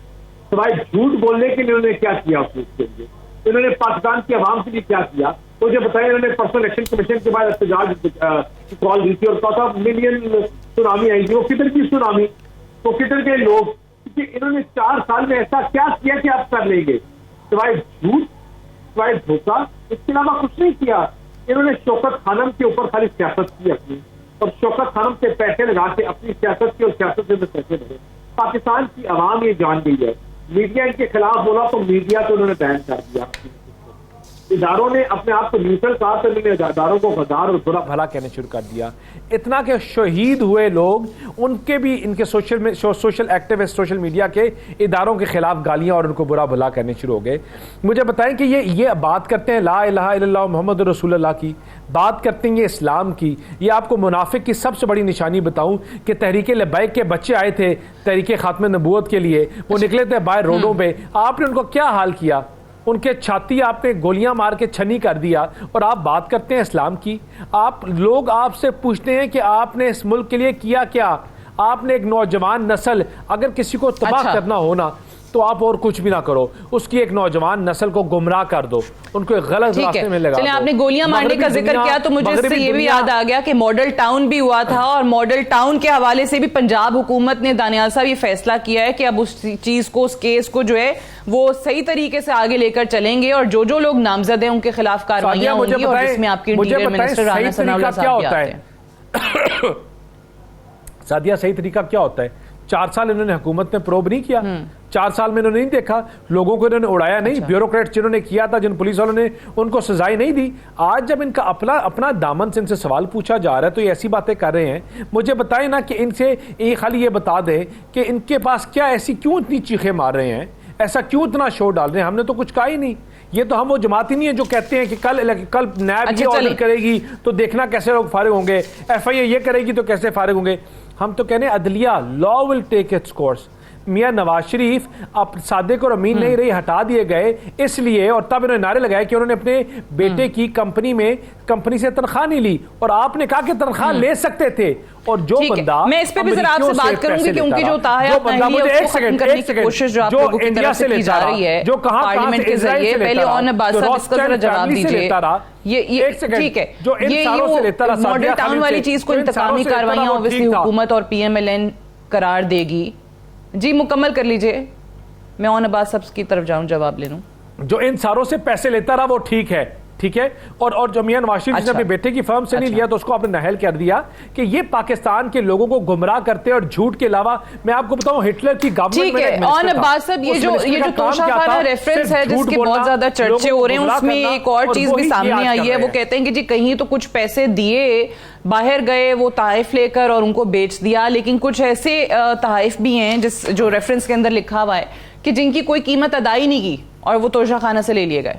सिवाय झूठ बोलने के लिए इन्होंने क्या किया उस यूथ के लिए? इन्होंने पाकिस्तान की आवाम के लिए क्या किया? मुझे बताएं, इन्होंने पर्सनल इलेक्शन कमीशन के बाद एहतजाज कॉल दी थी और कहा था मिलियन सुनामी आएगी। वो किधर की सुनामी, वो किधर के लोग? इन्होंने 4 साल में ऐसा क्या किया कि आप कर लेंगे? सिवाय झूठ, सिवाय धोखा, इसके अलावा कुछ नहीं किया। इन्होंने शौकत खानम के ऊपर खाली सियासत की अपनी, और शौकत खानम से पैसे लगा के अपनी सियासत की और सियासत से पैसे लगे। पाकिस्तान की आवाम ये जान गई है, मीडिया इनके खिलाफ बोला तो मीडिया को उन्होंने बैन कर दिया। इदारों ने अपने आप को न्यूट्रल कहा तो इन्होंने इदारों को गद्दार और बुरा भला कहने शुरू कर दिया। इतना के शहीद हुए लोग, उनके भी इनके सोशल एक्टिविस्ट सोशल मीडिया के इदारों के खिलाफ गालियां और उनको बुरा भला कहने शुरू हो गए। मुझे बताएं कि ये बात करते हैं ला इलाहा इल्लल्लाह मोहम्मद रसूलुल्लाह की, बात करते हैं इस्लाम की। ये आपको मुनाफिक की सबसे बड़ी निशानी बताऊं कि तहरीक लब्बैक के बच्चे आए थे तहरीक खात्मे नबूवत के लिए, वो निकले थे बाहर रोडों पे, आपने उनको क्या हाल किया? उनके छाती आपने गोलियां मार के छन्नी कर दिया। और आप बात करते हैं इस्लाम की। आप लोग आपसे पूछते हैं कि आपने इस मुल्क के लिए किया क्या? आपने एक नौजवान नस्ल, अगर किसी को तबाह करना हो ना तो आप और कुछ भी ना करो, उसकी एक नौजवान नस्ल को गुमराह कर दो, उनको एक गलत रास्ते में लगा दो। चलिए, आपने गोलियां मारने का जिक्र किया तो मुझे इससे ये भी याद आ गया कि मॉडल टाउन भी हुआ था, और मॉडल टाउन के हवाले से भी पंजाब हुकूमत ने, दानियाल साहब, ये फैसला किया है कि अब उस चीज को, उस केस को जो है वो सही तरीके से आगे लेकर चलेंगे, और जो जो लोग नामजद हैं उनके खिलाफ कार्रवाइयां होंगी, और जिसमें आपके इंटीरियर मिनिस्टर राना सनाउल्लाह साहब भी आते हैं। सादिया, सही तरीका क्या होता है? 4 साल इन्होंने हुकूमत ने प्रोब नहीं किया, 4 साल में इन्होंने नहीं देखा, लोगों को इन्होंने उड़ाया नहीं, ब्यूरोक्रेट जिन्होंने किया था, जिन पुलिस वालों ने उनको सजाएं नहीं दी। आज जब इनका अपना दामन से इनसे सवाल पूछा जा रहा है तो ये ऐसी बातें कर रहे हैं। मुझे बताएं ना कि इनसे एक खाली ये बता दें कि इनके पास क्या ऐसी, क्यों इतनी चीखें मार रहे हैं, ऐसा क्यों इतना शोर डाल रहे हैं? हमने तो कुछ कहा ही नहीं। ये तो हम वो जमात ही नहीं है जो कहते हैं कि कल नैब ये ऑर्डर करेगी तो देखना कैसे लोग फारिग होंगे, FIA ये करेगी तो कैसे फारिग होंगे। हम तो कहने अदलिया, law will take its course. मियां नवाज शरीफ अब सादिक और अमीन नहीं रही, हटा दिए गए इसलिए, और तब इन्होंने नारे लगाए कि उन्होंने अपने बेटे की कंपनी से तनख्वाह नहीं ली, और आपने कहा कि तनख्वाह ले सकते थे। और जो बंदा, मैं इस पे भी जरा आपसे बात करूंगी कि उनकी जो कोशिश जो आप लोगों की तरफ से की जा रही है जो पार्लियामेंट के जरिए, पहले ऑन अब्बास साहब इसका जरा जवाब दीजिए। ये ठीक है, ये मॉडल टाउन वाली चीज को इंतकामी कार्रवाइयां ऑब्वियसली हुकूमत और PMLN करार देगी। जी मुकम्मल कर लीजिए, मैं ऑन अब्बास साहब की तरफ जाऊं, जवाब ले लूं। जो इन सारों से पैसे लेता रहा वो ठीक है, ठीक है, और जो मियां नवाज शरीफ ने अपने बेटे की फर्म से नहीं लिया तो उसको आपने नाहल कर दिया कि ये पाकिस्तान के लोगों को गुमराह करते हैं। और झूठ के अलावा मैं आपको बताऊं, हिटलर की गवर्नमेंट में ऑन अब्बास साहब, ये जो तोशाखाना रेफरेंस है जिसके बहुत ज्यादा चर्चे हो रहे हैं, उसमें एक और चीज भी सामने आई है। वो कहते हैं कि जी कहीं तो कुछ पैसे दिए, बाहर गए वो तहफ़ लेकर और उनको बेच दिया, लेकिन कुछ ऐसे तहफ़ भी हैं जो रेफरेंस के अंदर लिखा हुआ है कि जिनकी कोई कीमत अदाई नहीं की और वो तोशाखाना से ले लिए गए।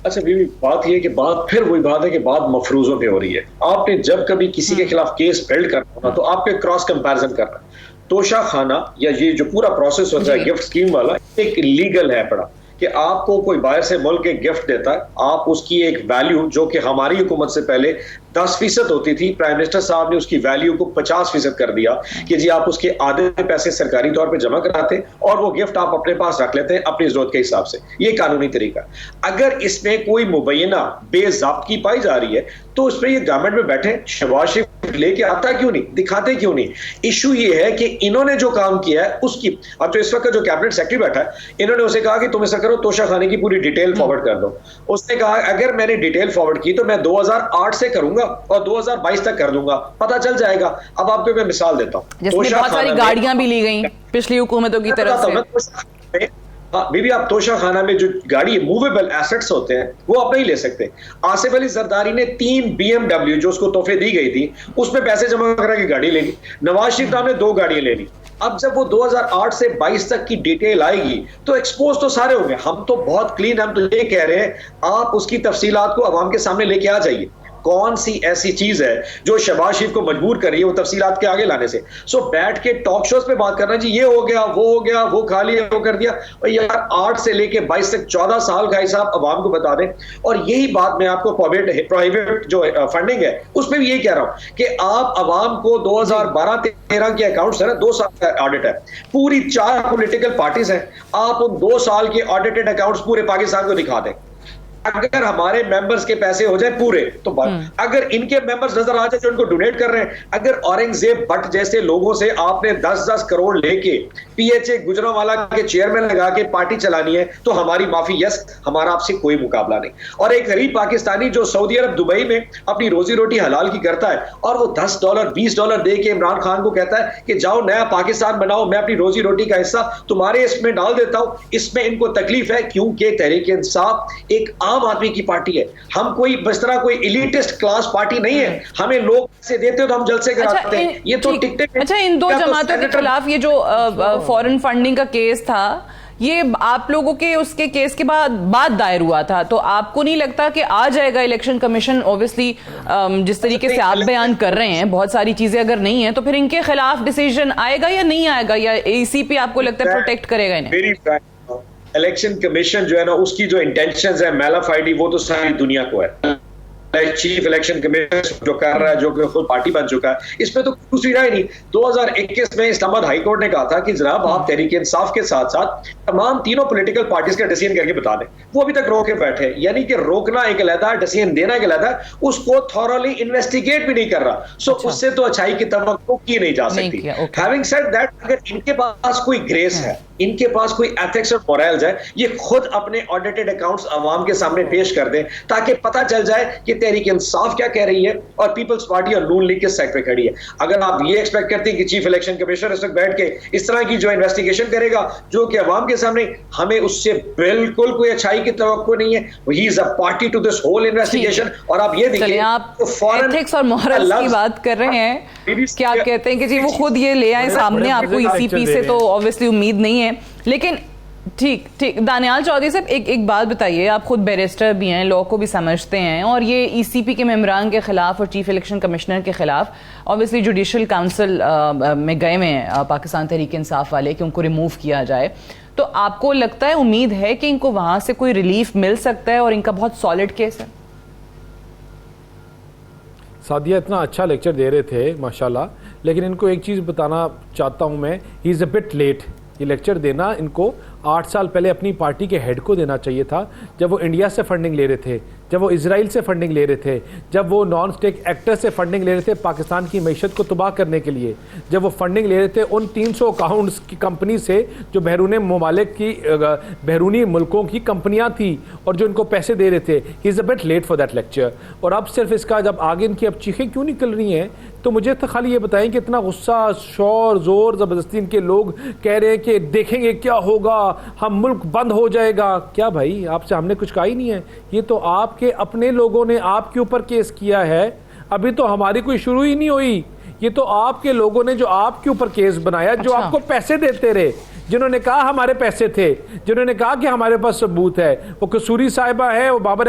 अच्छा बीबी, बात ये कि बात फिर वही बात है कि बात मफरूजों पे हो रही है। आपने जब कभी किसी के खिलाफ केस बिल्ड करना होना तो आपके क्रॉस कंपैरिजन करना, तोशा खाना या ये जो पूरा प्रोसेस होता है गिफ्ट स्कीम वाला, एक लीगल है बड़ा, कि आपको कोई बाहर से मुल्क एक गिफ्ट देता है, आप उसकी एक वैल्यू जो कि हमारी हुकूमत से पहले 10% होती थी, प्राइम मिनिस्टर साहब ने उसकी वैल्यू को 50% कर दिया कि जी आप उसके आधे पैसे सरकारी तौर पे जमा कराते और वो गिफ्ट आप अपने पास रख लेते हैं अपनी जरूरत के हिसाब से। ये कानूनी तरीका। अगर इसमें कोई मुबैना बेज़ाब्तगी पाई जा रही है तो उस पर ये गवर्नमेंट में बैठे शहबाज शरीफ लेके आता क्यों नहीं, दिखाते क्यों नहीं? इशू ये है कि इन्होंने जो काम किया है उसकी, अब तो इस वक्त जो कैबिनेट सेक्रेटरी बैठा है, इन्होंने उसे कहा कि तुम ऐसा करो तोशा खाने की पूरी डिटेल फॉरवर्ड कर दो। उसने कहा अगर मैंने डिटेल फॉरवर्ड की तो मैं 2008 से करूंगा और 2022 तक कर दूंगा, पता चल जाएगा। अब आपको मैं मिसाल देता हूँ, जिसमें बहुत सारी गाड़ियां भी ली गई पिछली हुकूमतों की तरफ से। हाँ बीबी, आप तोशा खाना में जो गाड़ी मूवेबल एसेट्स होते हैं वो आप नहीं ले सकते। आसिफ अली जरदारी ने 3 BMW जो उसको तोहफे दी गई थी उसमें पैसे जमा करा के गाड़ी ले ली। नवाज शरीफ साहब ने 2 गाड़ियां ले ली। अब जब वो 2008 से 22 तक की डिटेल आएगी तो एक्सपोज तो सारे होंगे। हम तो बहुत क्लीन, हम तो ये कह रहे हैं आप उसकी तफसीलात को अवाम के सामने लेके आ जाइए। कौन सी ऐसी चीज है जो शहबाज शरीफ को मजबूर कर रही है वो तफसीलात के आगे लाने से? सो बैठ के टॉक शोज पे बात करना जी ये हो गया, वो खा लिया, वो कर दिया। और यार 8 से लेके 22 तक 14 साल का हिसाब अवाम को बता दें। और यही बात मैं आपको प्राइवेट जो फंडिंग है उसमें भी यही कह रहा हूं कि आप अवाम को 2012-13 के अकाउंट्स है ना, 2 साल का ऑडिट है, पूरी 4 पॉलिटिकल पार्टीज हैं, आप उन 2 साल के ऑडिटेड अकाउंट्स पूरे पाकिस्तान को दिखा दें। अगर हमारे मेंबर्स के पैसे हो जाए पूरे तो अगर इनके मेंबर्स नजर आ जाए जो इनको डोनेट कर रहे हैं, अगर औरंगजेब भट्ट जैसे लोगों से आपने 10-10 करोड़ लेके PHA गुजरांवाला के चेयरमैन लगा के पार्टी चलानी है तो हमारी माफी, यस, हमारा आपसे कोई मुकाबला नहीं। और एक गरीब पाकिस्तानी जो सऊदी अरब दुबई में अपनी रोजी रोटी हलाल की करता है और वो $10 $20 दे के इमरान खान को कहता है कि जाओ नया पाकिस्तान बनाओ, मैं अपनी रोजी रोटी का हिस्सा तुम्हारे इसमें डाल देता हूं, इसमें इनको तकलीफ है क्योंकि तहरीक इंसाफ एक आम आदमी की पार्टी है। हम कोई बस तरह कोई एलिटिस्ट क्लास पार्टी नहीं है। हमें लोग से देते हो तो हम जलसे कराते हैं। ये तो टिकटें। अच्छा, इन 2 जमातों के खिलाफ ये जो फॉरेन फंडिंग का केस था, ये आप लोगों के उसके केस के बाद दायर हुआ था, तो आपको नहीं लगता कि आ जाएगा इलेक्शन कमीशन? ऑब्वियसली जिस तरीके से आप बयान कर रहे हैं बहुत सारी चीजें अगर नहीं है तो फिर इनके खिलाफ डिसीजन आएगा या नहीं आएगा, या ACP आपको लगता है प्रोटेक्ट करेगा इन्हें? इलेक्शन कमीशन जो है ना उसकी जो इंटेंशंस है मैलाफाइडी वो तो सारी दुनिया को है। चीफ इलेक्शन कमीशन जो कर रहा है, जो कि खुद पार्टी बन चुका है, इसमें तो दूसरी राय नहीं। 2021 में इस्लामाबाद हाई कोर्ट ने कहा था कि जनाब आप तहरीक इंसाफ के साथ साथ तमाम तीनों पॉलिटिकल पार्टीज का डिसीजन करके बता दें। वो अभी तक रोके बैठे, यानी कि रोकना एक अलग है, डिसीजन देना एक अलग है, उसको थॉरली इन्वेस्टिगेट भी नहीं कर रहा। सो उससे तो अच्छाई की तवक्को की नहीं जा सकती। हैविंग सेड दैट, अगर इनके पास कोई ग्रेस है, इनके पास कोई एथिक्स और मोरल्स है, ये खुद अपने ऑडिटेड अकाउंट्स अवाम के सामने पेश कर दें ताकि पता चल जाए कि तहरीक इंसाफ क्या कह रही है और पीपल्स पार्टी और नून लीग किस साइड पे खड़ी है। अगर आप ये एक्सपेक्ट करते हैं कि चीफ इलेक्शन कमिश्नर इस वक्त बैठ के इस तरह की जो इन्वेस्टिगेशन करेगा जो कि अवाम के सामने, हमें उससे बिल्कुल कोई अच्छाई की तवक्को नहीं है। He is a party to this whole investigation. और आप ये देखिए, आप एथिक्स और मोरल्स की बात कर रहे हैं, क्या आप कहते हैं कि जी वो खुद ये ले आए सामने, आपको ECP से तो ऑब्वियसली उम्मीद नहीं है, लेकिन ठीक। दानियाल चौधरी साहब, एक बात बताइए, आप खुद बैरिस्टर भी हैं, लॉ को भी समझते हैं, और ये ECP के मेंबरान के खिलाफ और चीफ इलेक्शन कमिश्नर के खिलाफ ऑब्वियसली जुडिशल काउंसिल में गए हुए हैं पाकिस्तान तहरीक इंसाफ वाले कि उनको रिमूव किया जाए, तो आपको लगता है, उम्मीद है कि इनको वहां से कोई रिलीफ मिल सकता है और इनका बहुत सॉलिड केस है? सादिया इतना अच्छा लेक्चर दे रहे थे माशाल्लाह, लेकिन इनको एक चीज़ बताना चाहता हूँ मैं, he is a bit late. ये लेक्चर देना इनको 8 साल पहले अपनी पार्टी के हेड को देना चाहिए था, जब वो इंडिया से फंडिंग ले रहे थे, जब वो इजराइल से फंडिंग ले रहे थे, जब वो नॉन स्टेट एक्टर से फंडिंग ले रहे थे पाकिस्तान की मैशत को तबाह करने के लिए, जब वो फंडिंग ले रहे थे उन 300 अकाउंट्स की कंपनी से जो बैरूनी मुल्कों की कंपनियां थी और जो इनको पैसे दे रहे थे। He is a bit late for that lecture. और अब सिर्फ इसका जब आगे इनकी अब चीखें क्यों निकल रही हैं, तो मुझे तो खाली ये बताएं कि इतना गुस्सा, शोर, जोर ज़बरदस्ती इनके लोग कह रहे हैं कि देखेंगे क्या होगा, हम मुल्क बंद हो जाएगा। क्या भाई, आपसे हमने कुछ कहा ही नहीं है, ये तो आपके अपने लोगों ने आपके ऊपर केस किया है, अभी तो हमारी कोई शुरू ही नहीं हुई। ये तो आपके लोगों ने जो आपके ऊपर केस बनाया, जो आपको पैसे देते रहे, जिन्होंने कहा हमारे पैसे थे, जिन्होंने कहा कि हमारे पास सबूत है, वो कसूरी साहिबा है, वो अकबर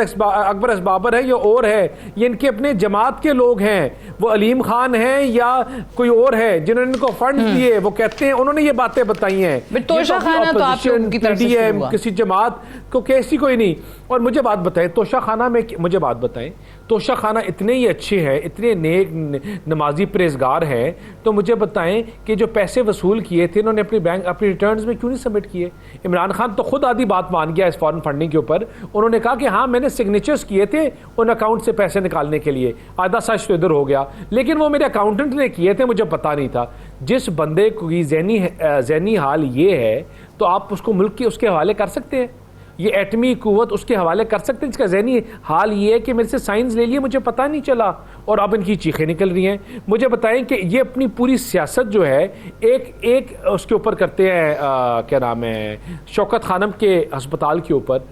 एस बाबर है, ये और है, ये इनके अपने जमात के लोग हैं, वो अलीम खान है या कोई और है जिन्होंने इनको फंड दिए, वो कहते हैं उन्होंने ये बातें बताई हैं। तोशाखाना तो आप लोगों की तरफ से शुरू हुआ। किसी जमात को कैसी कोई नहीं। और मुझे बात बताएं, तोशाखाना में मुझे बात बताएं, तोशाखाना इतने ही अच्छे हैं, इतने नेक नमाजी परहेजगार हैं, तो मुझे बताएं कि जो पैसे वसूल किए थे इन्होंने अपनी रिटर्न्स में क्यों नहीं सबमिट किए? इमरान खान तो खुद आधी बात मान गया इस फॉरेन फंडिंग के ऊपर। उन्होंने कहा कि हाँ मैंने सिग्नेचर्स किए थे उन अकाउंट से पैसे निकालने के लिए, आधा सच तो इधर हो गया, लेकिन वो मेरे अकाउंटेंट ने किए थे, मुझे पता नहीं था। जिस बंदे की ज़हनी हाल ये है तो आप उसको मुल्क के उसके हवाले कर सकते हैं, ये एटमी कुव्वत उसके हवाले कर सकते हैं जिसका ज़हनी हाल ये है कि मेरे से साइंस ले लिए, मुझे पता नहीं चला, और अब इनकी चीखें निकल रही हैं। मुझे बताएं कि ये अपनी पूरी सियासत जो है एक उसके ऊपर करते हैं, क्या नाम है, शौकत खानम के अस्पताल के ऊपर,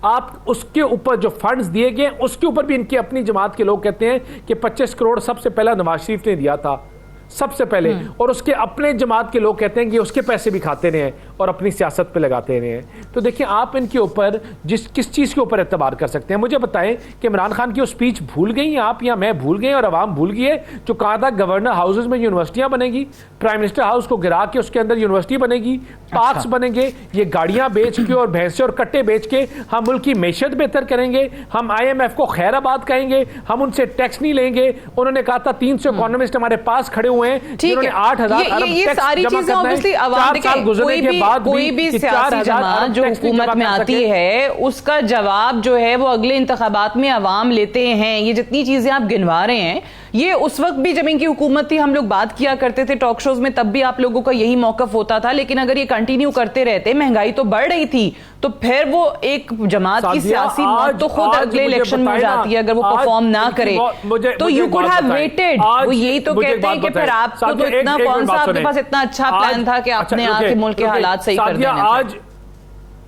आप उसके ऊपर जो फंड्स दिए गए उसके ऊपर भी इनकी अपनी जमात के लोग कहते हैं कि 25 करोड़ सबसे पहला नवाज शरीफ ने दिया था, सबसे पहले, और उसके अपने जमात के लोग कहते हैं कि उसके पैसे भी खाते रहे हैं और अपनी सियासत पे लगाते रहे हैं। तो देखिए आप इनके ऊपर किस चीज़ के ऊपर एतबार कर सकते हैं? मुझे बताएं कि इमरान खान की वो स्पीच भूल गई आप या मैं भूल गए और अवाम भूल गई है, जो कहा था गवर्नर हाउसेज में यूनिवर्सिटियां बनेगी, प्राइम मिनिस्टर हाउस को गिरा के उसके अंदर यूनिवर्सिटी बनेगी, पार्क्स बनेंगे, ये गाड़ियां बेच के और भैंसे और कट्टे बेच के हम मुल्क की मैशत बेहतर करेंगे, हम IMF को खैराबाद कहेंगे, हम उनसे टैक्स नहीं लेंगे। उन्होंने कहा था 300 इकोनॉमिस्ट हमारे पास खड़े हुए हैं जिन्होंने 8,000 अरब टैक्स जमा करना है। 4 साल गुजरने के बाद कोई भी सियासी जमात जो हुकूमत में आती है उसका जवाब जो है वो अगले इंतखाबात में अवाम लेते हैं। ये जितनी चीजें आप गिनवा रहे हैं ये उस वक्त भी जब इनकी हुकूमत थी हम लोग बात किया करते थे टॉक शोज में, तब भी आप लोगों का यही मौकफ होता था। लेकिन अगर ये कंटिन्यू करते रहते, महंगाई तो बढ़ रही थी, तो फिर वो एक जमात की सियासी मौत तो खुद अगले इलेक्शन में हो जाती है अगर वो परफॉर्म ना करे। तो यू कुड हैव वेटेड। वो यही तो कहते हैं कि फिर आपको तो इतना कौन सा आपके पास इतना अच्छा प्लान था कि आपने आके मुल्क के हालात सही कर देने थे। आज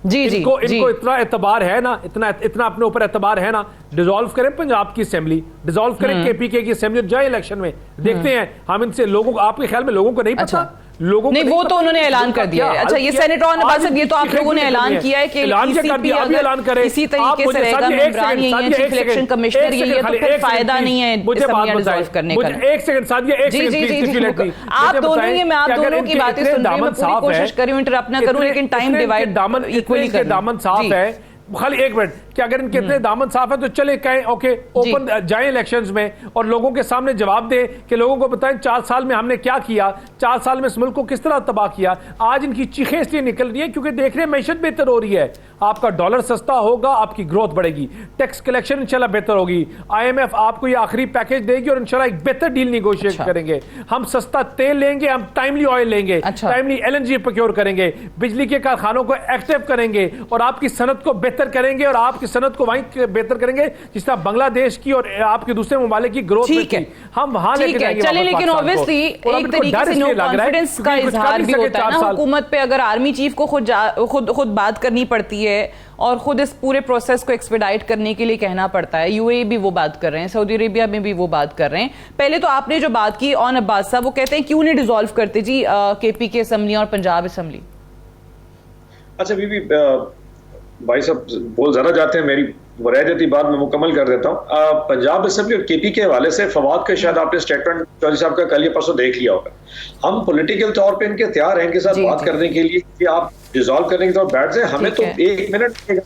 इनको इतना एतबार है ना, इतना अपने ऊपर एतबार है ना, डिसॉल्व करें पंजाब की असेंबली, डिसॉल्व करें KPK की असेंबली, जाए इलेक्शन में, देखते हैं हम इनसे लोगों को, आपके ख्याल में लोगों को नहीं पता? लोगों नहीं, वो तो उन्होंने ऐलान कर दिया है। अच्छा, ये सेनेटर अब्बास साहब, ये तो आप लोगों ने ऐलान किया है कि इसी तरीके से रहेगा, इमरान यही है, चीफ इलेक्शन कमिश्नर यही है, तो फिर फायदा नहीं है असेंबली डिसॉल्व करने का। एक सेकंड सादिया, एक सेकंड, आप दोनों ही, मैं आप दोनों की बातें सुन रही हूं, मैं पूरी कोशिश कर रही हूं इंटरप्ट ना करूं, लेकिन टाइम डिवाइड इक्वली कर दामन साफ है। खाली एक मिनट, कि अगर इनके इतने दामन साफ है तो चले कहें ओके ओपन जाएं इलेक्शंस में और लोगों के सामने जवाब दें कि लोगों को बताएं 4 साल में हमने क्या किया, 4 साल में इस मुल्क को किस तरह तबाह किया। आज इनकी चीखें इसलिए निकल रही है क्योंकि देख रहे हैं मैशत बेहतर हो रही है, आपका डॉलर सस्ता होगा, आपकी ग्रोथ बढ़ेगी, टैक्स कलेक्शन इंशाल्लाह बेहतर होगी, IMF आपको ये आखिरी पैकेज देगी और इंशाल्लाह एक बेहतर डील निगोशिएट करेंगे, हम सस्ता तेल लेंगे, हम टाइमली ऑयल लेंगे, टाइमली LNG प्रोक्योर करेंगे, बिजली के कारखानों को एक्टिव करेंगे और आपकी सनत को बेहतर करेंगे और आपकी सनत को वहीं बेहतर करेंगे जिस तरह बांग्लादेश की और आपके दूसरे ममालिक की ग्रोथ में थी, हम वहां लेके जाएंगे। चले, लेकिन ऑब्वियसली एक तरीके से नो कॉन्फिडेंस का इजहार भी होता है ना हुकूमत पे। अगर आर्मी चीफ को खुद बात करनी पड़ती है और खुद इस पूरे प्रोसेस को एक्सपेडाइट करने के लिए कहना पड़ता है, UAE भी वो बात कर रहे हैं, सऊदी अरेबिया में भी वो बात कर रहे हैं। पहले तो आपने जो बात की ऑन अब्बास साहब, वो कहते हैं क्यों नहीं डिसॉल्व करते जी KPK असेंबली और पंजाब असेंबली। अच्छा बीबी, भाई साहब बोल ज्यादा जाते हैं, मेरी रह जाती बात मैं मुकम्मल कर देता हूँ। पंजाब असेंबली और KP के हवाले से फवाद का शायद आपने स्टेटमेंट चौधरी साहब का कल या परसों देख लिया होगा। हम पॉलिटिकल तौर पे इनके तैयार हैं इनके साथ बात करने के लिए कि आप डिसॉल्व करने की तरफ बैठ जाए, हमें तो 1 मिनट,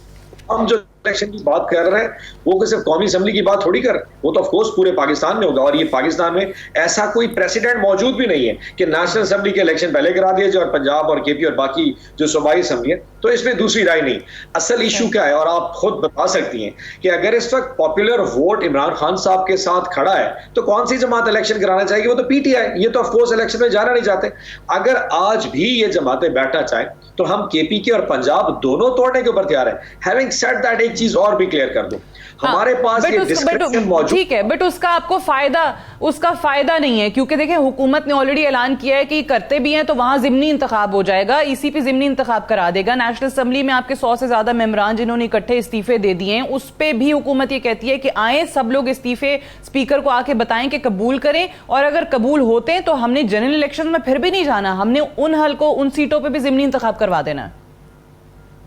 हम जो इलेक्शन की बात कर रहे हैं वो सिर्फ कौमी असेंबली की बात थोड़ी कर, वो तो ऑफ कोर्स पूरे पाकिस्तान में होगा और ये पाकिस्तान में ऐसा कोई प्रेसिडेंट मौजूद भी नहीं है कि नेशनल असेंबली के इलेक्शन पहले करा दिए जाए और पंजाब और KP और बाकी जो सूबाई असेंबली है, तो इसमें दूसरी राय नहीं। असल इशू क्या है और आप खुद बता सकती हैं कि अगर इस वक्त पॉपुलर वोट इमरान खान साहब के साथ खड़ा है तो कौन सी जमात इलेक्शन कराना चाहेगी? वो तो PTI, ये तो ऑफ कोर्स इलेक्शन में जाना नहीं चाहते। अगर आज भी ये जमातें बैठना चाहें तो हम केपी के और पंजाब दोनों तोड़ने के ऊपर तैयार है। हैविंग सेड दैट, एक चीज और भी क्लियर कर दूं, हमारे पास ये डिस्क्रिप्शन मौजूद, ठीक है, बट उसका आपको फायदा नहीं है, क्योंकि देखें हुकूमत ने ऑलरेडी ऐलान किया है कि करते भी हैं तो वहां जिमनी इंतखाब हो जाएगा, ईसीपी जिमनी इंतखाब करा देगा। नेशनल असेंबली में आपके 100 से ज्यादा मेंबरान जिन्होंने इकट्ठे इस्तीफे दे दिए हैं, उस पे भी हुकूमत ये कहती है कि आए सब लोग इस्तीफे स्पीकर को आके बताएं कि कबूल करें, और अगर कबूल होते हैं तो हमने जनरल इलेक्शन में फिर भी नहीं जाना, हमने उन हल्कों उन सीटों पर भी जिमनी इंतखाब करवा देना है।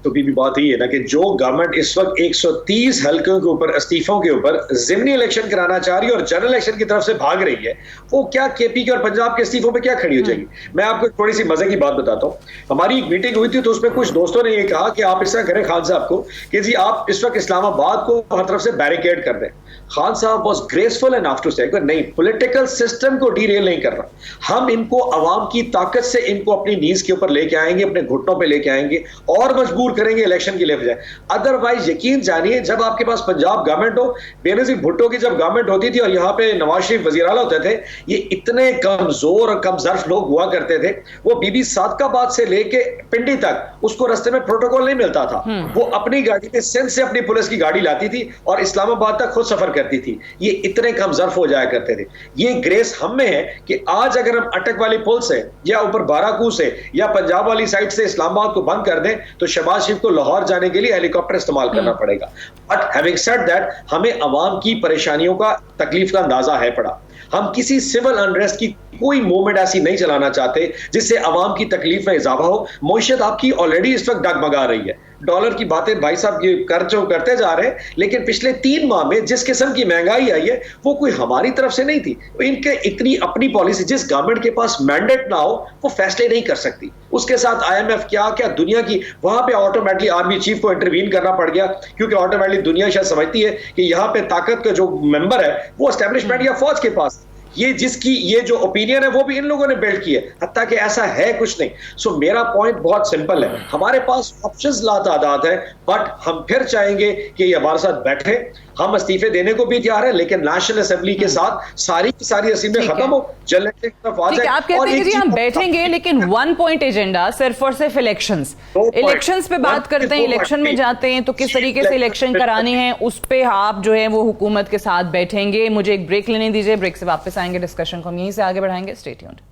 तो भी बात ये है ना कि जो गवर्नमेंट इस वक्त 130 हल्कों के ऊपर इस्तीफों के ऊपर जिमनी इलेक्शन कराना चाह रही है और जनरल इलेक्शन की तरफ से भाग रही है, वो क्या केपी के और पंजाब के इस्तीफों पे क्या खड़ी हो जाएगी? मैं आपको थोड़ी सी मजे की बात बताता हूँ। हमारी एक मीटिंग हुई थी तो उसमें कुछ दोस्तों ने ये कहा कि आप इस तरह करें खान साहब को कि जी आप इस वक्त इस्लामाबाद को हर तरफ से बैरिकेड कर दें। खान साहब वॉज ग्रेसफुल एनफ टू से नहीं, पॉलिटिकल सिस्टम को डीरेल नहीं करना, हम इनको अवाम की ताकत से इनको अपनी नीज के ऊपर लेके आएंगे, अपने घुटनों पे लेके आएंगे और मजबूर करेंगे इलेक्शन के लिए बजाय। अदरवाइज यकीन जानिए, जब आपके पास पंजाब गवर्नमेंट हो, बेनजीर भुट्टो की जब गवर्नमेंट होती थी और यहाँ पे नवाज शरीफ वजीर आला होते थे, ये इतने कमजोर और कमजर्फ लोग हुआ करते थे, वो बीबी सादकाबाद से लेके पिंडी तक उसको रास्ते में प्रोटोकॉल नहीं मिलता था, वो अपनी गाड़ी में सिंध से अपनी पुलिस की गाड़ी लाती थी और इस्लामाबाद तक खुद सफर करती थी। ये इतने कमजर्फ हो जाया करते थे। ये ग्रेस हम में है कि आज अगर हम अटक वाली पुल से या ऊपर बाराकू से या पंजाब वाली साइड से इस्लामाबाद को बंद कर दें तो शहबाज शरीफ को लाहौर जाने के लिए हेलीकॉप्टर इस्तेमाल करना पड़ेगा। बट हैविंग सेड दैट, हमें अवाम की परेशानियों का, तकलीफ का अंदाजा है पड़ा। हम किसी सिविल अनरेस्ट की कोई मूवमेंट ऐसी नहीं चलाना चाहते जिससे अवाम की तकलीफ में इजाफा हो। मईशत आपकी ऑलरेडी इस वक्त डगमगा रही है, डॉलर की बातें भाई साहब ये करते जा रहे हैं, लेकिन पिछले 3 माह में जिस किस्म की महंगाई आई है वो कोई हमारी तरफ से नहीं थी। इनके इतनी अपनी पॉलिसी, जिस गवर्नमेंट के पास मैंडेट ना हो वो फैसले नहीं कर सकती। उसके साथ IMF क्या दुनिया की, वहां पे ऑटोमेटिकली आर्मी चीफ को इंटरवीन करना पड़ गया, क्योंकि ऑटोमेटिकली दुनिया शायद समझती है कि यहाँ पे ताकत का जो मेंबर है वो एस्टेब्लिशमेंट या फौज के पास, ये जिसकी ये जो ओपिनियन है वो भी इन लोगों ने बिल्ड की है, हत्ता कि ऐसा है कुछ नहीं। सो मेरा पॉइंट बहुत सिंपल है, हमारे पास ऑप्शंस लातादाद है, बट हम फिर चाहेंगे कि ये हमारे साथ बैठे। हम इस्तीफे देने को भी तैयार है, लेकिन नेशनल असेंबली के साथ सारी की सारी असेंबली खत्म हो, जल्द की तरफ आ जाए। आप कहते हैं कि हम बैठेंगे, लेकिन 1 पॉइंट एजेंडा सिर्फ और सिर्फ इलेक्शंस पे बात करते हैं, इलेक्शन में जाते हैं तो किस तरीके से इलेक्शन कराने हैं उस पे आप जो है वो हुकूमत के साथ बैठेंगे। मुझे एक ब्रेक लेने दीजिए, ब्रेक से वापस आएंगे, डिस्कशन को हम यहीं से आगे बढ़ाएंगे। Stay tuned.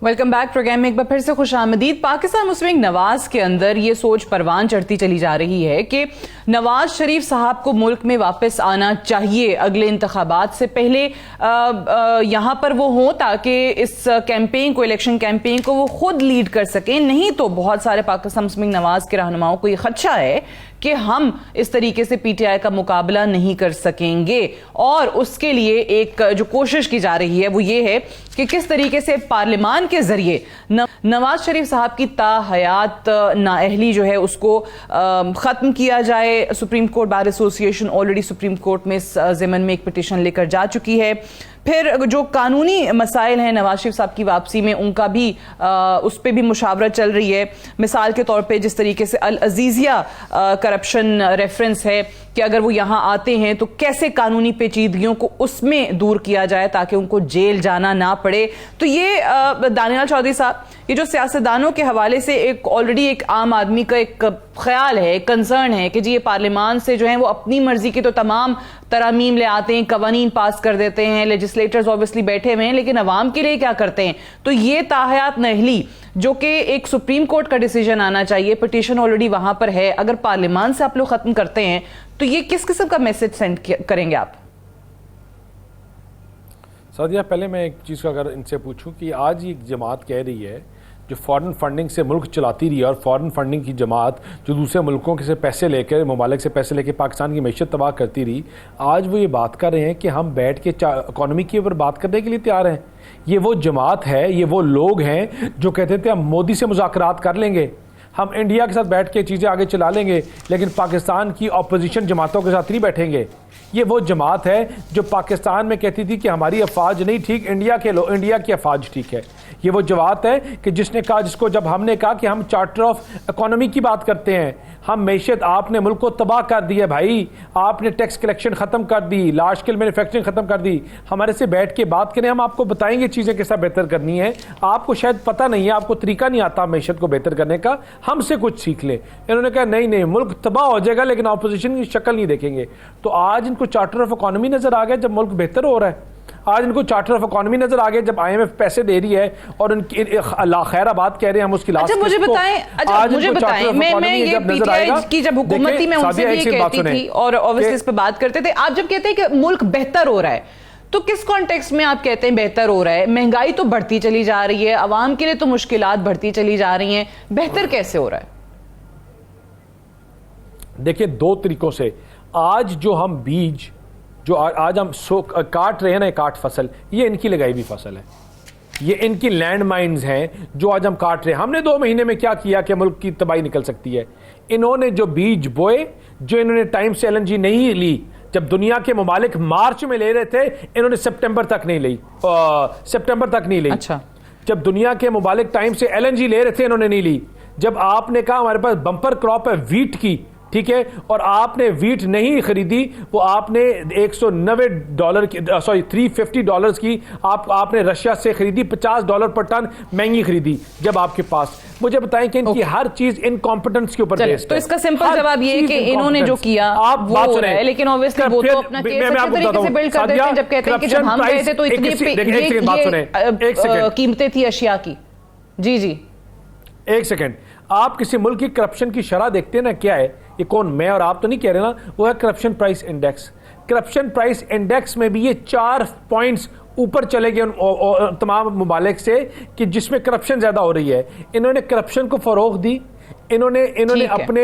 Welcome back. Program में एक बार फिर से खुशामदीद। पाकिस्तान मुस्लिम लीग नवाज के अंदर ये सोच परवान चढ़ती चली जा रही है कि नवाज शरीफ साहब को मुल्क में वापस आना चाहिए अगले इंतखाबात से पहले, यहाँ पर वो हो ताकि इस कैंपेन को, इलेक्शन कैंपेन को वो खुद लीड कर सकें। नहीं तो बहुत सारे पाकिस्तान मुस्लिम लीग नवाज के रहनुमाओं को ये खदशा है कि हम इस तरीके से PTI का मुकाबला नहीं कर सकेंगे, और उसके लिए एक जो कोशिश की जा रही है वो ये है कि किस तरीके से पार्लियामान के जरिए नवाज शरीफ साहब की ताहयात नाअहली जो है उसको खत्म किया जाए। Supreme court bar association already supreme court में इस ज़िमन में एक पिटीशन लेकर जा चुकी है। फिर जो कानूनी मसाइल हैं नवाज शरीफ साहब की वापसी में, उनका भी उस पर भी मुशावरत चल रही है। मिसाल के तौर पे जिस तरीके से अल अजीज़िया करप्शन रेफरेंस है कि अगर वो यहाँ आते हैं तो कैसे कानूनी पेचीदगियों को उसमें दूर किया जाए ताकि उनको जेल जाना ना पड़े। तो ये दानियाल चौधरी साहब, ये जो सियासतदानों के हवाले से एक ऑलरेडी एक आम आदमी का एक ख्याल है, कंसर्न है कि जी ये पार्लियामान से जो है वो अपनी मर्जी के तो तमाम तरामीम ले आते हैं, कवानीन पास कर देते हैं, लेजिस्लेटर्स ऑब्वियसली बैठे हुए हैं, लेकिन अवाम के लिए क्या करते हैं। तो ये ताहयात नहली जो कि एक सुप्रीम कोर्ट का डिसीजन आना चाहिए, पिटीशन ऑलरेडी वहां पर है, अगर पार्लियामान से आप लोग खत्म करते हैं तो ये किस किस्म का मैसेज सेंड करेंगे आप? सादिया, पहले मैं एक चीज़ का अगर इनसे पूछूं कि आज ये जमात कह रही है जो फॉरेन फंडिंग से मुल्क चलाती रही है, और फॉरेन फंडिंग की जमात जो दूसरे मुल्कों के से पैसे लेकर, ममालिक से पैसे लेकर पाकिस्तान की मैशत तबाह करती रही, आज वो ये बात कर रहे हैं कि हम बैठ के इकॉनमी के ऊपर बात करने के लिए तैयार हैं। ये वो जमात है, ये वो लोग हैं जो कहते थे हम मोदी से मुज़ाकरात कर लेंगे, हम इंडिया के साथ बैठ के चीज़ें आगे चला लेंगे, लेकिन पाकिस्तान की अपोजिशन जमातों के साथ नहीं बैठेंगे। ये वो जमात है जो पाकिस्तान में कहती थी कि हमारी अफवाज नहीं ठीक, इंडिया की अफवाज ठीक है। ये वो जमात है कि जिसने कहा, जिसको जब हमने कहा कि हम चार्टर ऑफ इकोनॉमी की बात करते हैं, हम मैशत, आपने मुल्क को तबाह कर दिया भाई, आपने टैक्स कलेक्शन ख़त्म कर दी, लार्ज स्केल मैन्युफैक्चरिंग ख़त्म कर दी। हमारे से बैठ के बात करें, हम आपको बताएंगे चीज़ें कैसा बेहतर करनी है। आपको शायद पता नहीं है, आपको तरीका नहीं आता मैशत को बेहतर करने का, हमसे कुछ सीख ले। इन्होंने कहा नहीं नहीं, मुल्क तबाह हो जाएगा लेकिन अपोजिशन की शक्ल नहीं देखेंगे। तो आज इनको चार्टर ऑफ इकोनॉमी नज़र आ गया जब मुल्क बेहतर हो रहा है। आज इनको चार्टर ऑफ इकोनॉमी नजर आ गया जब IMF पैसे दे रही है और उनकी खैराबाद कह रहे हैं हम उसकी लास्ट। अच्छा मुझे बताएं, मैं ये PTI की जब हुकूमत थी मैं उनसे भी ये कहती थी और ऑब्वियसली इस पे बात करते थे। आप जब कहते हैं कि मुल्क बेहतर हो रहा है तो किस कॉन्टेक्स्ट में आप कहते हैं बेहतर हो रहा है? महंगाई तो बढ़ती चली जा रही है, अवाम के लिए तो मुश्किलात बढ़ती चली जा रही हैं, बेहतर कैसे हो रहा है? देखिए, दो तरीकों से। आज जो हम बीज जो आज हम काट रहे हैं ना, काट फसल, ये इनकी लगाई हुई फसल है, ये इनकी लैंड माइन्स हैं जो आज हम काट रहे हैं। हमने 2 महीने में क्या किया कि मुल्क की तबाही निकल सकती है? इन्होंने जो बीज बोए, जो इन्होंने टाइम से LNG नहीं ली, जब दुनिया के ममालिक मार्च में ले रहे थे, इन्होंने सितंबर तक नहीं ली। अच्छा। जब दुनिया के ममालिक टाइम से LNG ले रहे थे, इन्होंने नहीं ली। जब आपने कहा हमारे पास बम्पर क्रॉप है वीट की, ठीक है, और आपने वीट नहीं खरीदी, वो आपने $190 की, सॉरी $350 की आपने रशिया से खरीदी, $50 पर टन महंगी खरीदी जब आपके पास। मुझे बताएं कि इनकी हर चीज इनकॉम्पिटेंस के ऊपर बेस्ड है। तो इसका सिंपल जवाब ये है कि इन्होंने जो किया आप वो हो रहा है, लेकिन ऑब्वियसली वो तो अपना केस अच्छे तरीके से बिल्ड कर देते हैं जब कहते हैं कि जब हम गए थे तो इतनी कीमतें थी अशिया की। जी जी, एक सेकेंड। आप किसी मुल्क की करप्शन की शरह देखते हैं ना, क्या है ये? कौन, मैं और आप तो नहीं कह रहे ना, वो है corruption price index. Corruption price index में भी ये 4 पॉइंट्स ऊपर चले गए तमाम मुमालिक से कि जिसमें करप्शन ज्यादा हो रही है। इन्होंने करप्शन को फरोग दी, इन्होंने अपने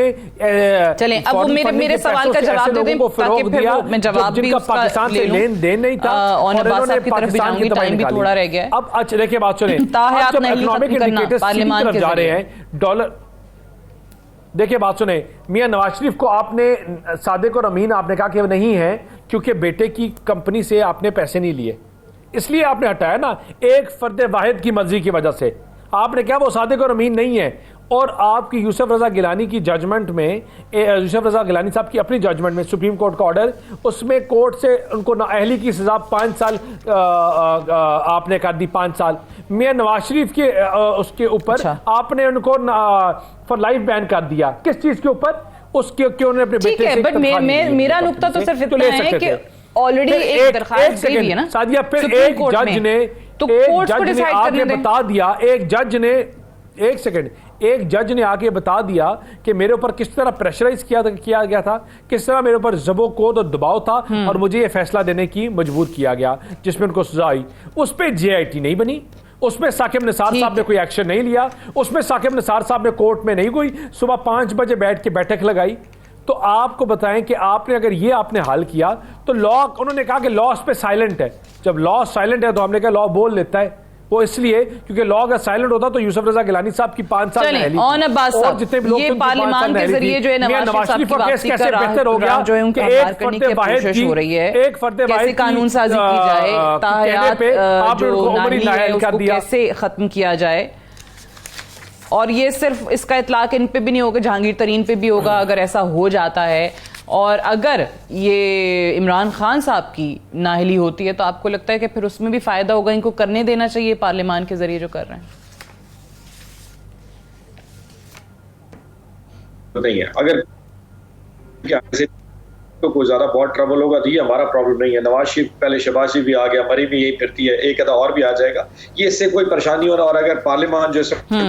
चलें अब वो मेरे सवाल का जवाब दे दें ताकि फिर मैं जवाब भी उसका पाकिस्तान से लेन देन नहीं था और इन्होंने पाकिस्तान की टाइम भी थोड़ा रह गया। अब अच्छा देखिए, बात सुने, जब इकोनॉमिक इंडिकेटर्स पार्लियामेंट की तरफ जा रहे हैं, डॉलर, देखिए बात सुने, मियां नवाज शरीफ को आपने, सादिक और अमीन आपने कहा कि वो नहीं है क्योंकि बेटे की कंपनी से आपने पैसे नहीं लिए, इसलिए आपने हटाया ना, एक फर्द वाहिद की मर्जी की वजह से आपने कहा वो सादिक और अमीन नहीं है। और आपकी यूसुफ रजा गिलानी की जजमेंट में, यूसुफ रजा गिलानी साहब की अपनी जजमेंट में, सुप्रीम कोर्ट का ऑर्डर, उसमें कोर्ट से उनको नाअहली की सजा 5 साल आपने कर दी, 5 साल। मियां नवाज शरीफ के उसके ऊपर आपने उनको फॉर लाइफ बैन कर दिया। किस चीज के ऊपर? उसके क्यों उन्होंने अपने बेटे से, बट मेरा नुक्ता तो सिर्फ इतना है कि ऑलरेडी एक दरखास्त दी है ना सादिया, फिर एक जज ने आके बता दिया, एक जज ने आके बता दिया कि मेरे ऊपर किस तरह प्रेशराइज किया गया था, किस तरह मेरे ऊपर ज़बो-कोद और दबाव था और मुझे ये फैसला देने की मजबूर किया गया जिसमें उनको सजा आई। उस पर JIT नहीं बनी, उसमें साकिब निसार साहब ने कोई एक्शन नहीं लिया, उसमें साकिब निसार साहब ने कोर्ट में नहीं गई, सुबह 5 बजे बैठ के बैठक लगाई। तो आपको बताएं कि आपने अगर ये आपने हल किया तो लॉ, उन्होंने कहा कि लॉ उस पर साइलेंट है। जब लॉ साइलेंट है तो हमने कहा लॉ बोल लेता है, वो इसलिए क्योंकि लॉ अगर साइलेंट होता तो यूसुफ रजा गिलानी साहब की 5 साल और जितने भी लोग ये पार्लियामेंट के जरिए जो है नवाज शरीफ की वापसी का बेहतर हो गया, जो है उनका बाहर करने की कोशिश हो रही है, एक फर्द वाहिद कानून साजी की जाए, ताहयात जो नानी है उसको कैसे खत्म किया जाए। और ये सिर्फ इसका इतलाक इन पे भी नहीं होगा, जहांगीर तरीन पे भी होगा अगर ऐसा हो जाता है। और अगर ये इमरान खान साहब की नाअहली होती है तो आपको लगता है कि फिर उसमें भी फायदा होगा, इनको करने देना चाहिए पार्लियामेंट के जरिए जो कर रहे हैं? नहीं है, अगर तो कोई ज्यादा बहुत ट्रबल होगा तो ये हमारा प्रॉब्लम नहीं है। नवाज शरीफ पहले, शहबाज शरीफ भी आ गया, मरी भी यही फिरती है, एक आधा और भी आ जाएगा, ये इससे कोई परेशानी हो रहा। और अगर पार्लियामेंट जो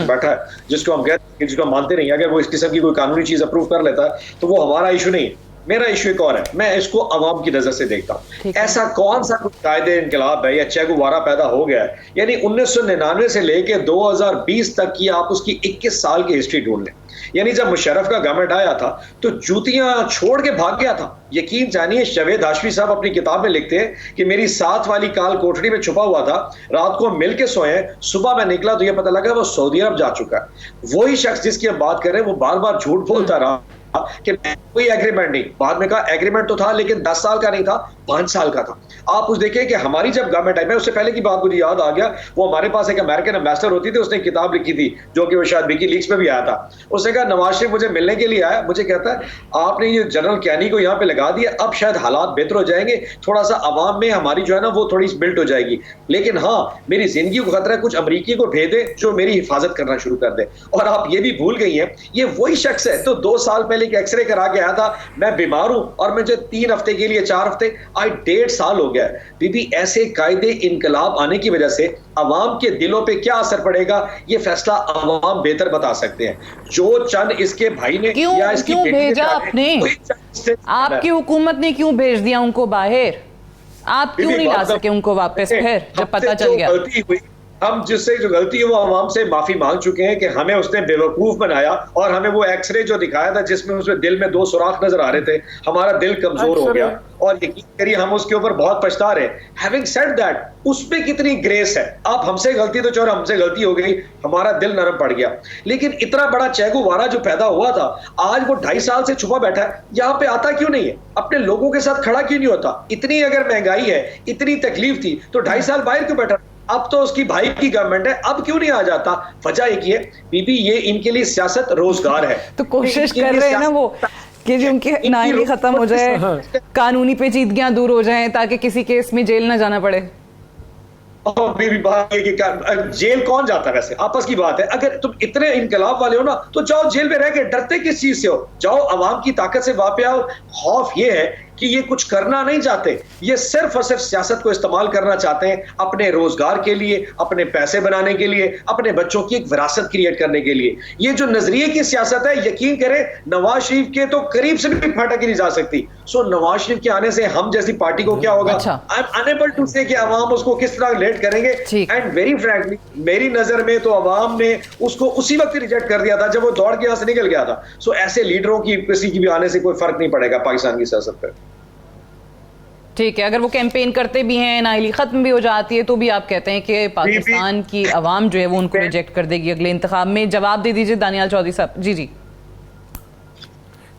बैठा है जिसको हम कहते हैं, जिसको हम मानते नहीं, अगर वो इस किस्म की कोई कानूनी चीज अप्रूव कर लेता है तो वो हमारा इशू नहीं। मेरा इशू एक और है, मैं इसको अवाम की नजर से देखता हूँ। ऐसा कौन सा कुछ कायदे इनकलाब है या चे गुवारा पैदा हो गया है, यानी 1999 से लेके 2020 तक की आप उसकी 21 साल की हिस्ट्री ढूंढ लें, यानी जब मुशर्रफ का गवर्नमेंट आया था तो जूतियां छोड़ के भाग गया था। यकीन जानिए, जावेद हाशमी साहब अपनी किताब में लिखते हैं कि मेरी 7 वाली काल कोठरी में छुपा हुआ था, रात को मिल के सोए, सुबह में निकला तो यह पता लगा वो सऊदी अरब जा चुका है। वही शख्स जिसकी हम बात कर रहे हैं वो बार बार झूठ बोलता रहा कि कोई एग्रीमेंट नहीं। बाद में कहा एग्रीमेंट तो था लेकिन 10 साल का नहीं था, 5 साल का था। आप उस देखिए कि हमारी जब गवर्नमेंट आई, मैं उससे पहले की बात मुझे याद आ गया, वो हमारे पास एक अमेरिकन एम्बेसडर होती थी, उसने एक किताब लिखी थी जो कि वो शायद विकीलीक्स में भी आया था। उसने कहा नवाज शरीफ मुझे मिलने के लिए आया, मुझे कहता है आपने ये जनरल कैनी को यहाँ पे लगा दिया, अब शायद हालात बेहतर हो जाएंगे, थोड़ा सा अवाम में हमारी जो है ना वो थोड़ी बिल्ट हो जाएगी, लेकिन हाँ मेरी जिंदगी को खतरा है, कुछ अमरीकी को भेजे जो मेरी हिफाजत करना शुरू कर दे। और आप ये भी भूल गई हैं, ये वही शख्स है तो 2 साल पहले एक एक्सरे करा के आया था, मैं बीमार हूं और मुझे 3 हफ्ते के लिए 4 हफ्ते, आज 1.5 साल हो गया। बीबी ऐसे कायदे इनकलाब आने की वजह से अवाम के दिलों पे क्या असर पड़ेगा, ये फैसला अवाम बेहतर बता सकते हैं। जो चंद इसके भाई ने या इसकी क्यों बेटी ने भेजा चाहे, आपने? आपकी हुकूमत ने क्यों भेज दिया उनको बाहर? आप क्यों नहीं ला सके उनको वापस फिर जब पता चल गया? गलती हुई, हम जिससे जो गलती है वो आवाम से माफी मांग चुके हैं कि हमें उसने बेवकूफ बनाया और हमें वो एक्सरे जो दिखाया था जिसमें उसमें दिल में 2 सुराख नजर आ रहे थे, हमारा दिल कमजोर हो गया और यकीन करिए हम उसके ऊपर बहुत पछता रहे। हैविंग सेड दैट, उसमें कितनी ग्रेस है। आप हमसे गलती तो चलो हमसे गलती हो गई, हमारा दिल नरम पड़ गया, लेकिन इतना बड़ा चेगुवारा जो पैदा हुआ था आज वो 2.5 साल से छुपा बैठा है, यहाँ पे आता क्यों नहीं है? अपने लोगों के साथ खड़ा क्यों नहीं होता? इतनी अगर महंगाई है, इतनी तकलीफ थी तो 2.5 साल बाहर क्यों बैठा? अब तो उसकी भाई की गवर्नमेंट है, अब क्यों नहीं आ जाता? वजह एक ये बीबी, ये इनके लिए सियासत रोजगार है। तो कोशिश कर रहे हैं ना वो कि जो उनकी नाअहली खत्म हो जाए, कानूनी पेचीदगियां दूर हो जाएं ताकि किसी केस में जेल ना जाना पड़े। और बीबी बात है कि जेल कौन जाता है? वैसे आपस की बात है, अगर तुम इतने इनकलाब वाले हो ना तो जाओ जेल में रह के, डरते किस चीज से हो? जाओ अवाम की ताकत से वापस आओ। खौफ ये है कि ये कुछ करना नहीं चाहते, ये सिर्फ और सिर्फ सियासत को इस्तेमाल करना चाहते हैं अपने रोजगार के लिए, अपने पैसे बनाने के लिए, अपने बच्चों की एक विरासत क्रिएट करने के लिए। ये जो नजरिए की सियासत है, यकीन करें नवाज शरीफ के तो करीब से भी फाटक ही नहीं जा सकती। सो नवाज शरीफ के आने से हम जैसी पार्टी को क्या होगा? आई एम अनेबल टू से कि अवाम उसको किस तरह लेट करेंगे। एंड वेरी फ्रैंकली मेरी नजर में तो अवाम ने उसको उसी वक्त रिजेक्ट कर दिया था जब वो दौड़ के यहां से निकल गया था। सो ऐसे लीडरों की किसी की भी आने से कोई फर्क नहीं पड़ेगा पाकिस्तान की सियासत पर। ठीक है, अगर वो कैंपेन करते भी हैं, नाअहली खत्म भी हो जाती है, तो भी आप कहते हैं कि पाकिस्तान की आवाम जो है वो उनको रिजेक्ट कर देगी अगले इंतखाब में। जवाब दे दीजिए दानियाल चौधरी साहब। जी जी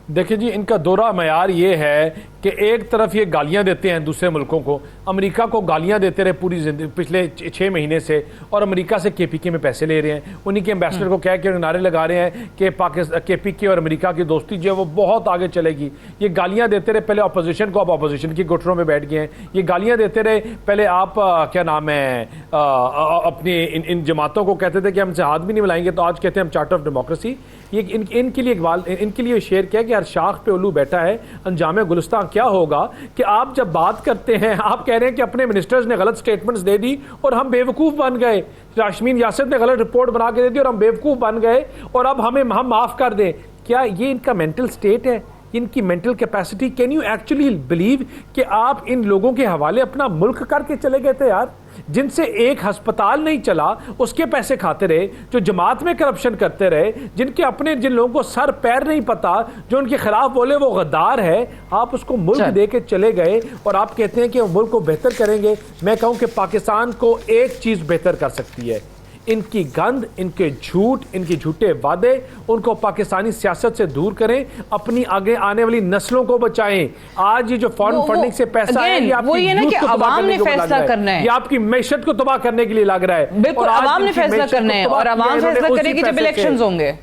देखिए जी, इनका दोहरा मयार ये है कि एक तरफ ये गालियां देते हैं दूसरे मुल्कों को, अमेरिका को गालियां देते रहे पूरी जिंदगी पिछले 6 महीने से, और अमेरिका से केपीके में पैसे ले रहे हैं, उन्हीं के एम्बेसडर को कह के नारे लगा रहे हैं कि पाकिस्तान केपीके और अमेरिका की दोस्ती जो है वो बहुत आगे चलेगी। ये गालियां देते रहे पहले अपोजिशन को, अब अपोजिशन की घुटनों में बैठ गए हैं। ये गालियां देते रहे पहले आप क्या नाम है अपनी इन जमातों को कहते थे कि हमसे हाथ भी नहीं मिलाएंगे, तो आज कहते हैं हम चार्टर ऑफ डेमोक्रेसी। ये इनके लिए इकबाल इनके लिए शेयर किया कि हर शाख पे उल्लू बैठा है। अंजाम गुलिस्तां क्या होगा कि आप जब बात करते हैं, आप कह रहे हैं कि अपने मिनिस्टर्स ने गलत स्टेटमेंट्स दे दी और हम बेवकूफ़ बन गए, यास्मीन यासिर ने गलत रिपोर्ट बना के दे दी और हम बेवकूफ़ बन गए और अब हम माफ़ कर दें। क्या ये इनका मेंटल स्टेट है, इनकी mental capacity? Can you actually believe कि आप इन लोगों के हवाले अपना मुल्क करके चले गए थे यार, जिनसे एक अस्पताल नहीं चला उसके पैसे खाते रहे, जो जमात में करप्शन करते रहे, जिन लोगों को सर पैर नहीं पता, जो उनके खिलाफ बोले वो गद्दार है, आप उसको मुल्क दे के चले गए और आप कहते हैं कि वो मुल्क को बेहतर करेंगे। मैं कहूं कि पाकिस्तान को एक चीज बेहतर कर सकती है, इनकी गंद, इनके झूठ, इनके झूठे वादे, उनको पाकिस्तानी सियासत से दूर करें, अपनी आगे आने वाली नस्लों को बचाएं। आज ये जो फॉरेन फंडिंग से पैसा है, ये आपकी यूथ को तबाह करने के लिए लग रहा है, ये आपकी मैशत को तबाह करने के लिए लग रहा है। बिल्कुल, अवाम ने फैसला करना है और अवाम फैसला करेगी जब इलेक्शंस होंगे।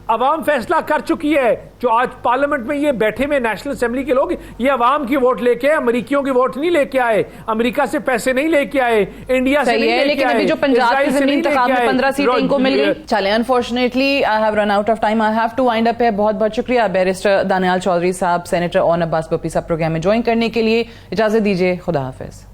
अवाम फैसला कर चुकी है। जो आज पार्लियामेंट में ये बैठे में नेशनल असेंबली के लोग, ये अवाम की वोट लेके आए, अमेरिकियों की वोट नहीं लेके आए, अमेरिका से पैसे नहीं लेके आए, इंडिया से नहीं लेके आए, लेकिन अभी जो पंजाब की ज़मीनी इंतखाब में 15 सीटें इनको मिल गई। चले, unfortunately I have run out of time, I have to wind up है। बहुत बहुत शुक्रिया बैरिस्टर दानियाल चौधरी साहब, सेनेटर ऑन अब्बास बप्पी साहब प्रोग्राम में ज्वाइन करने के लिए। इजाजत दीजिए, खुदा हाफिज।